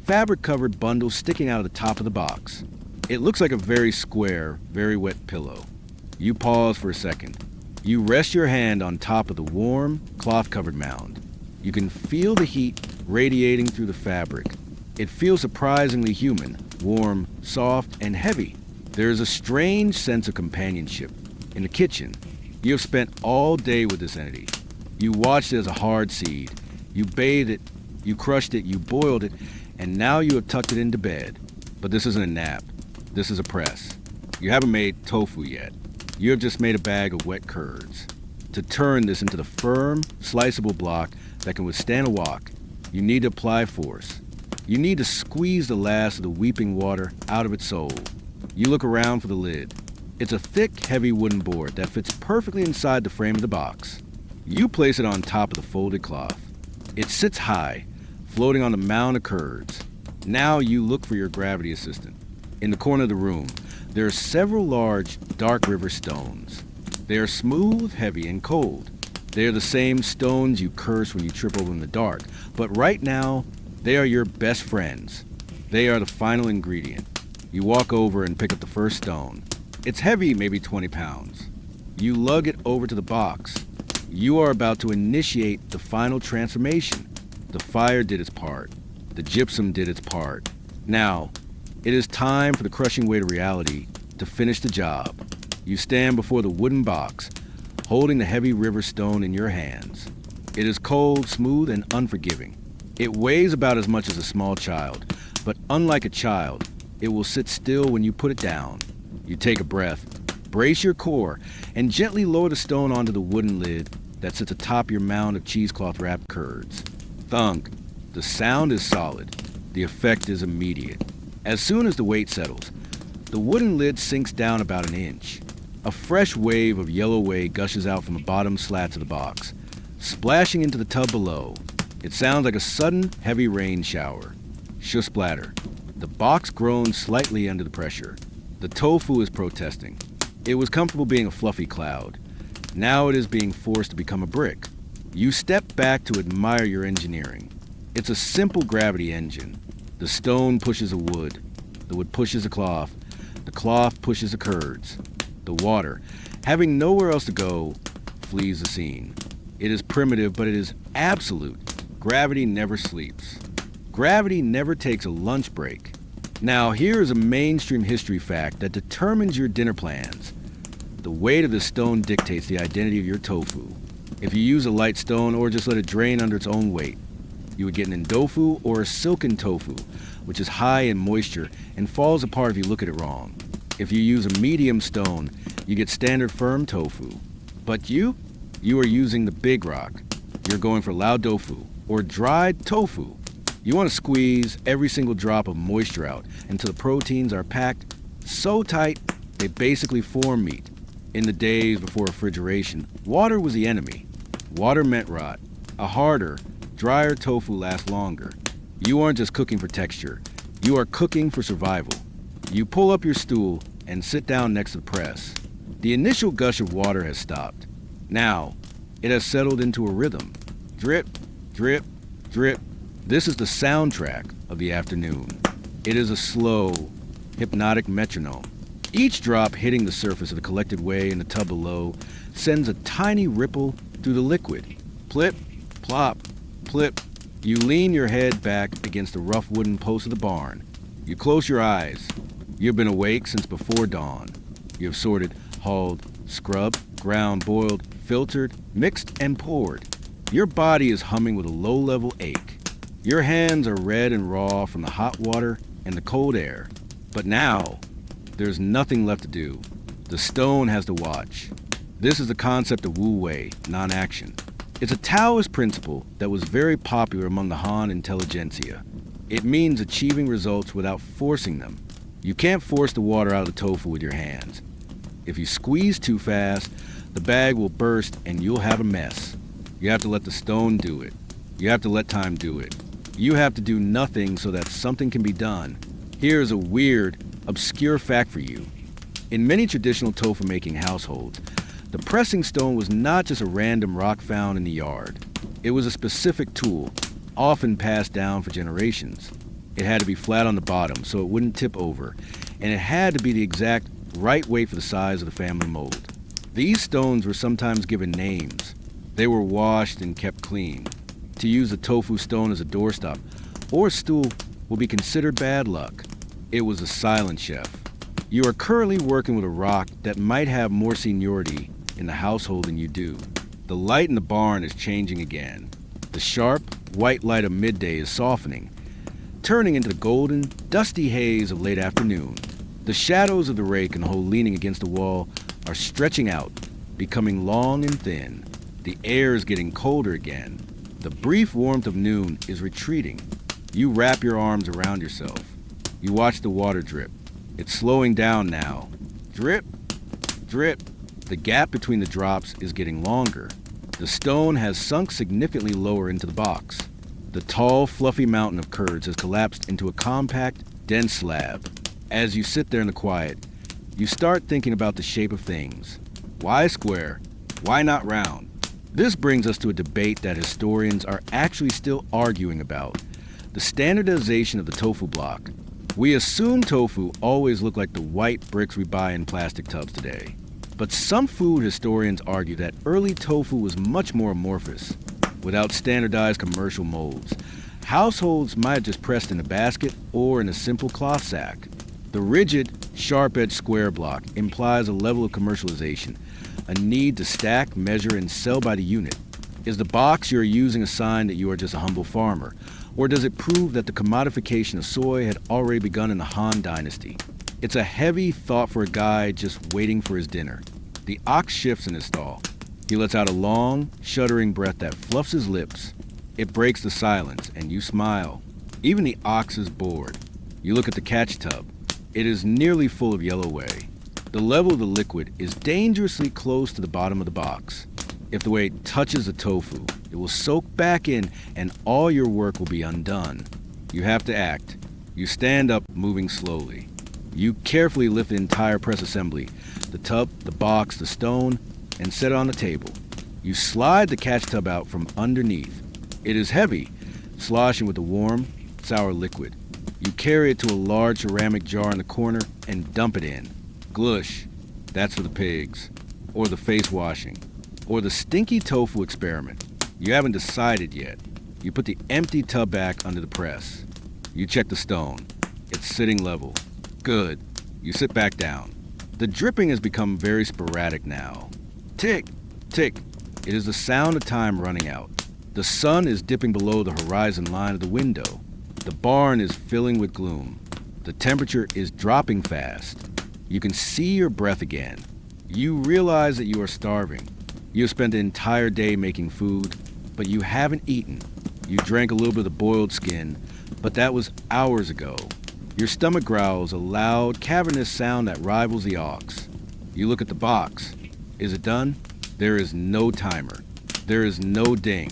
fabric-covered bundle sticking out of the top of the box. It looks like a very square, very wet pillow. You pause for a second. You rest your hand on top of the warm, cloth-covered mound. You can feel the heat radiating through the fabric. It feels surprisingly human, warm, soft, and heavy. There is a strange sense of companionship. In the kitchen, you have spent all day with this entity. You watched it as a hard seed. You bathed it You crushed it, you boiled it, and now you have tucked it into bed. But this isn't a nap. This is a press. You haven't made tofu yet. You have just made a bag of wet curds. To turn this into the firm, sliceable block that can withstand a wok, you need to apply force. You need to squeeze the last of the weeping water out of its soul. You look around for the lid. It's a thick, heavy wooden board that fits perfectly inside the frame of the box. You place it on top of the folded cloth. It sits high, floating on the mound of curds. Now you look for your gravity assistant. In the corner of the room, there are several large, dark river stones. They are smooth, heavy, and cold. They are the same stones you curse when you trip over in the dark, but right now, they are your best friends. They are the final ingredient. You walk over and pick up the first stone. It's heavy, maybe 20 pounds. You lug it over to the box. You are about to initiate the final transformation. The fire did its part. The gypsum did its part. Now, it is time for the crushing weight of reality to finish the job. You stand before the wooden box, holding the heavy river stone in your hands. It is cold, smooth, and unforgiving. It weighs about as much as a small child, but unlike a child, it will sit still when you put it down. You take a breath, brace your core, and gently lower the stone onto the wooden lid that sits atop your mound of cheesecloth-wrapped curds. Thunk. The sound is solid. The effect is immediate. As soon as the weight settles, the wooden lid sinks down about an inch. A fresh wave of yellow whey gushes out from the bottom slats of the box, splashing into the tub below. It sounds like a sudden, heavy rain shower. Splatter. The box groans slightly under the pressure. The tofu is protesting. It was comfortable being a fluffy cloud. Now it is being forced to become a brick. You step back to admire your engineering. It's a simple gravity engine. The stone pushes the wood pushes the cloth pushes the curds. The water, having nowhere else to go, flees the scene. It is primitive, but it is absolute. Gravity never sleeps. Gravity never takes a lunch break. Now, here is a mainstream history fact that determines your dinner plans. The weight of the stone dictates the identity of your tofu. If you use a light stone or just let it drain under its own weight, you would get an indofu or a silken tofu, which is high in moisture and falls apart if you look at it wrong. If you use a medium stone, you get standard firm tofu. But you are using the big rock. You're going for lao tofu or dried tofu. You want to squeeze every single drop of moisture out until the proteins are packed so tight they basically form meat. In the days before refrigeration, water was the enemy. Water meant rot. A harder, drier tofu lasts longer. You aren't just cooking for texture. You are cooking for survival. You pull up your stool and sit down next to the press. The initial gush of water has stopped. Now, it has settled into a rhythm. Drip, drip, drip. This is the soundtrack of the afternoon. It is a slow, hypnotic metronome. Each drop hitting the surface of the collected whey in the tub below sends a tiny ripple through the liquid. Plip, plop, plip. You lean your head back against the rough wooden post of the barn. You close your eyes. You've been awake since before dawn. You have sorted, hauled, scrubbed, ground, boiled, filtered, mixed, and poured. Your body is humming with a low-level ache. Your hands are red and raw from the hot water and the cold air. But now, there's nothing left to do. The stone has to watch. This is the concept of Wu Wei, non-action. It's a Taoist principle that was very popular among the Han intelligentsia. It means achieving results without forcing them. You can't force the water out of the tofu with your hands. If you squeeze too fast, the bag will burst and you'll have a mess. You have to let the stone do it. You have to let time do it. You have to do nothing so that something can be done. Here's a weird, obscure fact for you. In many traditional tofu-making households, the pressing stone was not just a random rock found in the yard. It was a specific tool, often passed down for generations. It had to be flat on the bottom so it wouldn't tip over, and it had to be the exact right weight for the size of the family mold. These stones were sometimes given names. They were washed and kept clean. To use a tofu stone as a doorstop or a stool would be considered bad luck. It was a silent chef. You are currently working with a rock that might have more seniority in the household than you do. The light in the barn is changing again. The sharp, white light of midday is softening, turning into the golden, dusty haze of late afternoon. The shadows of the rake and hole leaning against the wall are stretching out, becoming long and thin. The air is getting colder again. The brief warmth of noon is retreating. You wrap your arms around yourself. You watch the water drip. It's slowing down now. Drip, drip. The gap between the drops is getting longer. The stone has sunk significantly lower into the box. The tall, fluffy mountain of curds has collapsed into a compact, dense slab. As you sit there in the quiet, you start thinking about the shape of things. Why square? Why not round? This brings us to a debate that historians are actually still arguing about: the standardization of the tofu block. We assume tofu always look like the white bricks we buy in plastic tubs today. But some food historians argue that early tofu was much more amorphous, without standardized commercial molds. Households might have just pressed in a basket or in a simple cloth sack. The rigid, sharp-edged square block implies a level of commercialization, a need to stack, measure, and sell by the unit. Is the box you're using a sign that you are just a humble farmer, or does it prove that the commodification of soy had already begun in the Han Dynasty? It's a heavy thought for a guy just waiting for his dinner. The ox shifts in his stall. He lets out a long, shuddering breath that fluffs his lips. It breaks the silence, and you smile. Even the ox is bored. You look at the catch tub. It is nearly full of yellow whey. The level of the liquid is dangerously close to the bottom of the box. If the whey touches the tofu, it will soak back in, and all your work will be undone. You have to act. You stand up, moving slowly. You carefully lift the entire press assembly, the tub, the box, the stone, and set it on the table. You slide the catch tub out from underneath. It is heavy, sloshing with the warm, sour liquid. You carry it to a large ceramic jar in the corner and dump it in. Glush, that's for the pigs, or the face washing, or the stinky tofu experiment. You haven't decided yet. You put the empty tub back under the press. You check the stone. It's sitting level. Good. You sit back down. The dripping has become very sporadic now. Tick, tick. It is the sound of time running out. The sun is dipping below the horizon line of the window. The barn is filling with gloom. The temperature is dropping fast. You can see your breath again. You realize that you are starving. You have spent the entire day making food, but you haven't eaten. You drank a little bit of the boiled skin, but that was hours ago. Your stomach growls a loud, cavernous sound that rivals the ox. You look at the box. Is it done? There is no timer. There is no ding.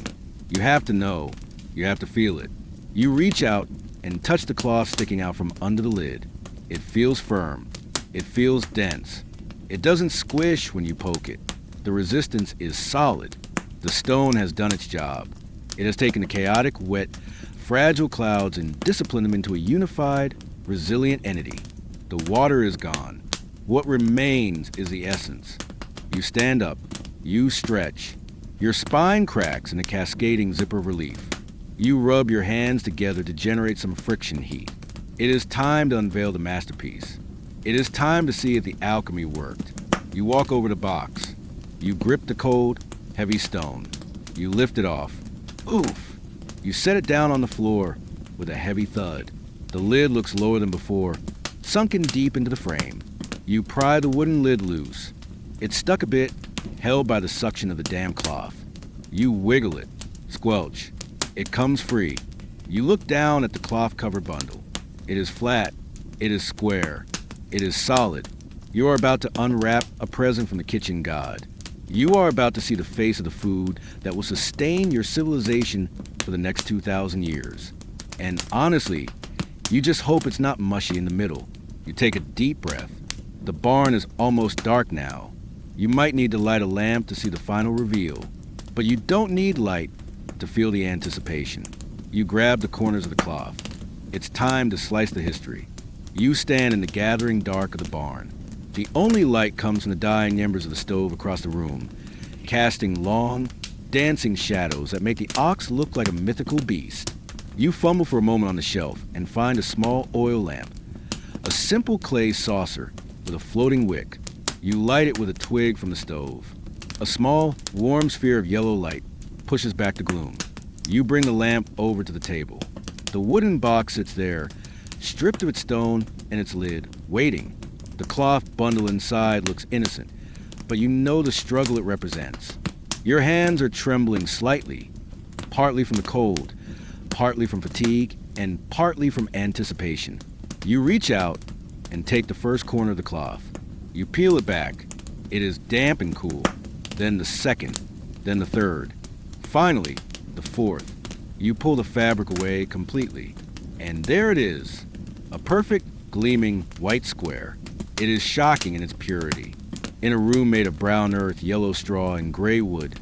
You have to know. You have to feel it. You reach out and touch the cloth sticking out from under the lid. It feels firm. It feels dense. It doesn't squish when you poke it. The resistance is solid. The stone has done its job. It has taken the chaotic, wet, fragile clouds and disciplined them into a unified, resilient entity. The water is gone. What remains is the essence. You stand up. You stretch. Your spine cracks in a cascading zipper of relief. You rub your hands together to generate some friction heat. It is time to unveil the masterpiece. It is time to see if the alchemy worked. You walk over the box. You grip the cold, heavy stone. You lift it off. Oof! You set it down on the floor with a heavy thud. The lid looks lower than before, sunken deep into the frame. You pry the wooden lid loose. It's stuck a bit, held by the suction of the damn cloth. You wiggle it. Squelch. It comes free. You look down at the cloth-covered bundle. It is flat. It is square. It is solid. You are about to unwrap a present from the kitchen god. You are about to see the face of the food that will sustain your civilization for the next 2,000 years. And honestly, you just hope it's not mushy in the middle. You take a deep breath. The barn is almost dark now. You might need to light a lamp to see the final reveal, but you don't need light to feel the anticipation. You grab the corners of the cloth. It's time to slice the history. You stand in the gathering dark of the barn. The only light comes from the dying embers of the stove across the room, casting long, dancing shadows that make the ox look like a mythical beast. You fumble for a moment on the shelf and find a small oil lamp, a simple clay saucer with a floating wick. You light it with a twig from the stove. A small, warm sphere of yellow light pushes back the gloom. You bring the lamp over to the table. The wooden box sits there, stripped of its stone and its lid, waiting. The cloth bundle inside looks innocent, but you know the struggle it represents. Your hands are trembling slightly, partly from the cold, partly from fatigue, and partly from anticipation. You reach out and take the first corner of the cloth. You peel it back. It is damp and cool. Then the second, then the third. Finally, the fourth. You pull the fabric away completely. And there it is, a perfect, gleaming white square. It is shocking in its purity. In a room made of brown earth, yellow straw, and gray wood,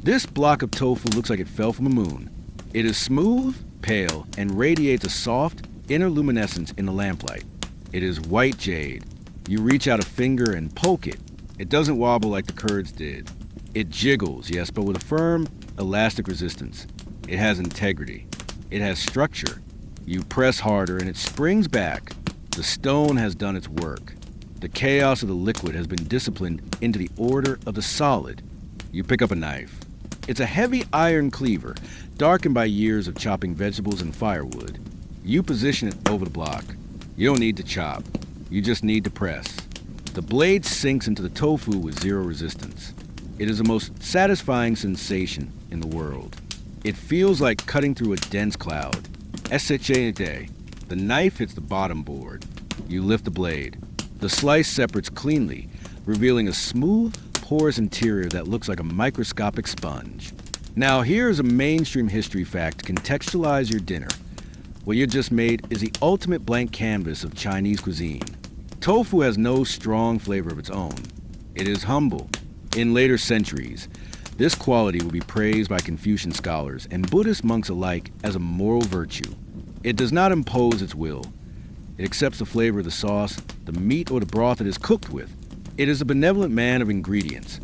this block of tofu looks like it fell from the moon. It is smooth, pale, and radiates a soft, inner luminescence in the lamplight. It is white jade. You reach out a finger and poke it. It doesn't wobble like the curds did. It jiggles, yes, but with a firm, elastic resistance. It has integrity. It has structure. You press harder and it springs back. The stone has done its work. The chaos of the liquid has been disciplined into the order of the solid. You pick up a knife. It's a heavy iron cleaver, darkened by years of chopping vegetables and firewood. You position it over the block. You don't need to chop. You just need to press. The blade sinks into the tofu with zero resistance. It is the most satisfying sensation in the world. It feels like cutting through a dense cloud. The knife hits the bottom board. You lift the blade. The slice separates cleanly, revealing a smooth, porous interior that looks like a microscopic sponge. Now here's a mainstream history fact to contextualize your dinner. What you just made is the ultimate blank canvas of Chinese cuisine. Tofu has no strong flavor of its own. It is humble. In later centuries, this quality will be praised by Confucian scholars and Buddhist monks alike as a moral virtue. It does not impose its will. It accepts the flavor of the sauce, the meat, or the broth it is cooked with. It is a benevolent man of ingredients,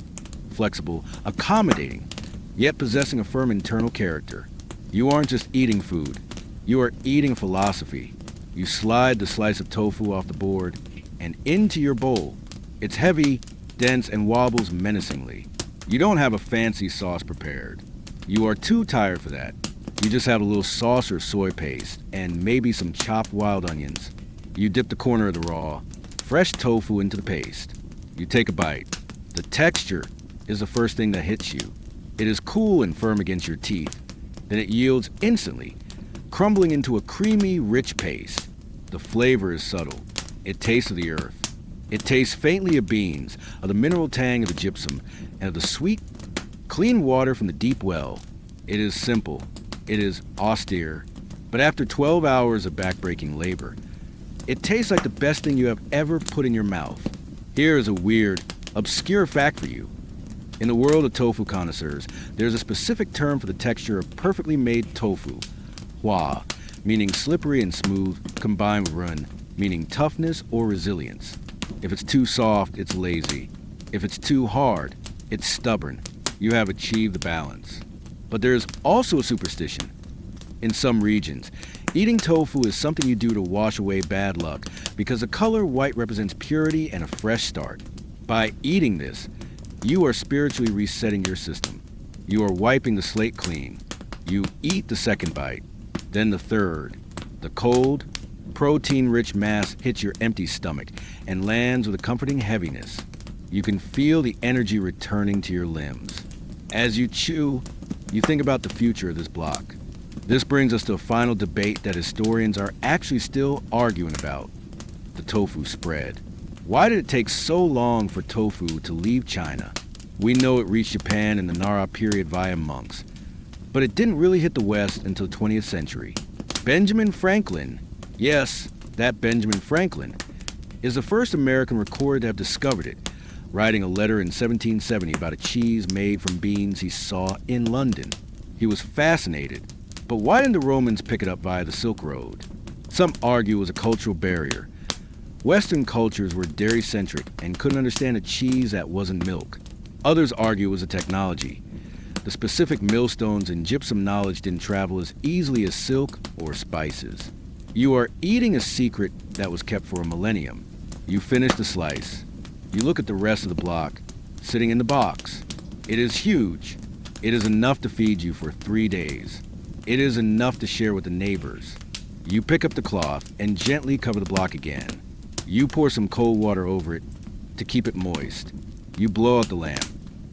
flexible, accommodating, yet possessing a firm internal character. You aren't just eating food. You are eating philosophy. You slide the slice of tofu off the board and into your bowl. It's heavy, dense, and wobbles menacingly. You don't have a fancy sauce prepared. You are too tired for that. You just have a little sauce or soy paste and maybe some chopped wild onions. You dip the corner of the raw, fresh tofu into the paste. You take a bite. The texture is the first thing that hits you. It is cool and firm against your teeth. Then it yields instantly, crumbling into a creamy, rich paste. The flavor is subtle. It tastes of the earth. It tastes faintly of beans, of the mineral tang of the gypsum, and of the sweet, clean water from the deep well. It is simple. It is austere. But after 12 hours of backbreaking labor, it tastes like the best thing you have ever put in your mouth. Here is a weird, obscure fact for you. In the world of tofu connoisseurs, there's a specific term for the texture of perfectly made tofu. Hua, meaning slippery and smooth, combined with run, meaning toughness or resilience. If it's too soft, it's lazy. If it's too hard, it's stubborn. You have achieved the balance. But there's also a superstition. In some regions, eating tofu is something you do to wash away bad luck because the color white represents purity and a fresh start. By eating this, you are spiritually resetting your system. You are wiping the slate clean. You eat the second bite, then the third. The cold, protein-rich mass hits your empty stomach and lands with a comforting heaviness. You can feel the energy returning to your limbs. As you chew, you think about the future of this block. This brings us to a final debate that historians are actually still arguing about: the tofu spread. Why did it take so long for tofu to leave China? We know it reached Japan in the Nara period via monks, but it didn't really hit the West until the 20th century. Benjamin Franklin, yes, that Benjamin Franklin, is the first American recorded to have discovered it, writing a letter in 1770 about a cheese made from beans he saw in London. He was fascinated, but why didn't the Romans pick it up via the Silk Road? Some argue it was a cultural barrier. Western cultures were dairy-centric and couldn't understand a cheese that wasn't milk. Others argue it was a technology. The specific millstones and gypsum knowledge didn't travel as easily as silk or spices. You are eating a secret that was kept for a millennium. You finish the slice. You look at the rest of the block, sitting in the box. It is huge. It is enough to feed you for 3 days. It is enough to share with the neighbors. You pick up the cloth and gently cover the block again. You pour some cold water over it to keep it moist. You blow out the lamp.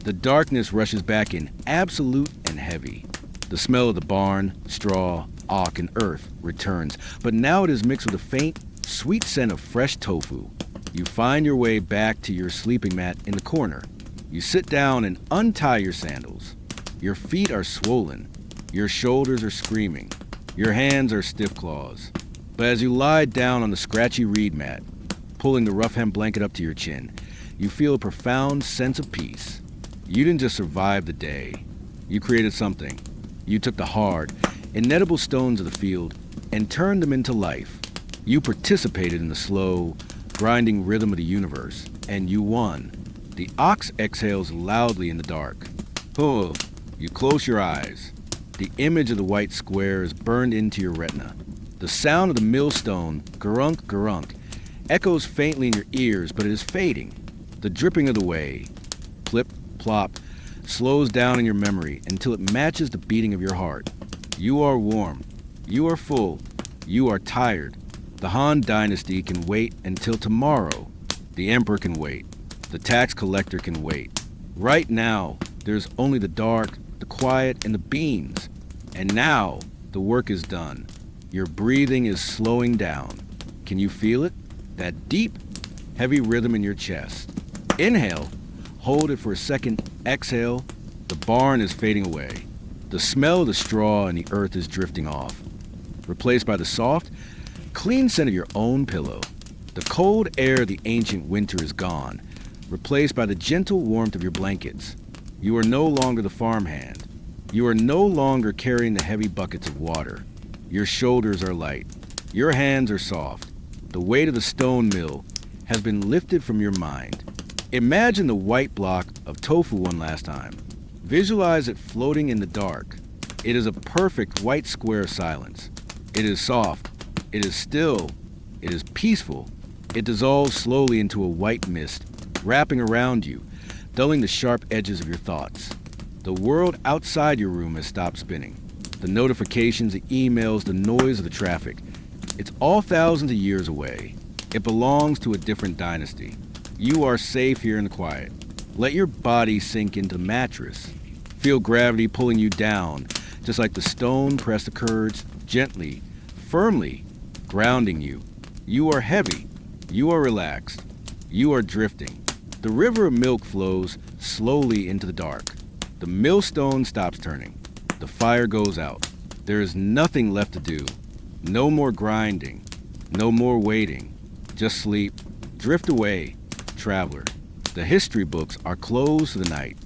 The darkness rushes back in, absolute and heavy. The smell of the barn, straw, oak, and earth returns, but now it is mixed with a faint, sweet scent of fresh tofu. You find your way back to your sleeping mat in the corner. You sit down and untie your sandals. Your feet are swollen. Your shoulders are screaming. Your hands are stiff claws. But as you lie down on the scratchy reed mat, pulling the rough hemp blanket up to your chin, you feel a profound sense of peace. You didn't just survive the day. You created something. You took the hard, inedible stones of the field and turned them into life. You participated in the slow, grinding rhythm of the universe, and you won. The ox exhales loudly in the dark. Oh, you close your eyes. The image of the white square is burned into your retina. The sound of the millstone, garunk, garunk, echoes faintly in your ears, but it is fading. The dripping of the whey, plip, plop, slows down in your memory until it matches the beating of your heart. You are warm. You are full. You are tired. The Han Dynasty can wait until tomorrow. The Emperor can wait. The tax collector can wait. Right now, there's only the dark, the quiet, and the beans. And now, the work is done. Your breathing is slowing down. Can you feel it? That deep, heavy rhythm in your chest. Inhale. Hold it for a second. Exhale. The barn is fading away. The smell of the straw and the earth is drifting off. Replaced by the soft, clean scent of your own pillow. The cold air of the ancient winter is gone, replaced by the gentle warmth of your blankets. You are no longer the farmhand. You are no longer carrying the heavy buckets of water. Your shoulders are light. Your hands are soft. The weight of the stone mill has been lifted from your mind. Imagine the white block of tofu one last time. Visualize it floating in the dark. It is a perfect white square of silence. It is soft. It is still. It is peaceful. It dissolves slowly into a white mist, wrapping around you, dulling the sharp edges of your thoughts. The world outside your room has stopped spinning. The notifications, the emails, the noise of the traffic. It's all thousands of years away. It belongs to a different dynasty. You are safe here in the quiet. Let your body sink into the mattress. Feel gravity pulling you down, just like the stone pressed the curds, gently, firmly, grounding you. You are heavy. You are relaxed. You are drifting. The river of milk flows slowly into the dark. The millstone stops turning. The fire goes out. There is nothing left to do. No more grinding. No more waiting. Just sleep. Drift away, traveler. The history books are closed for the night.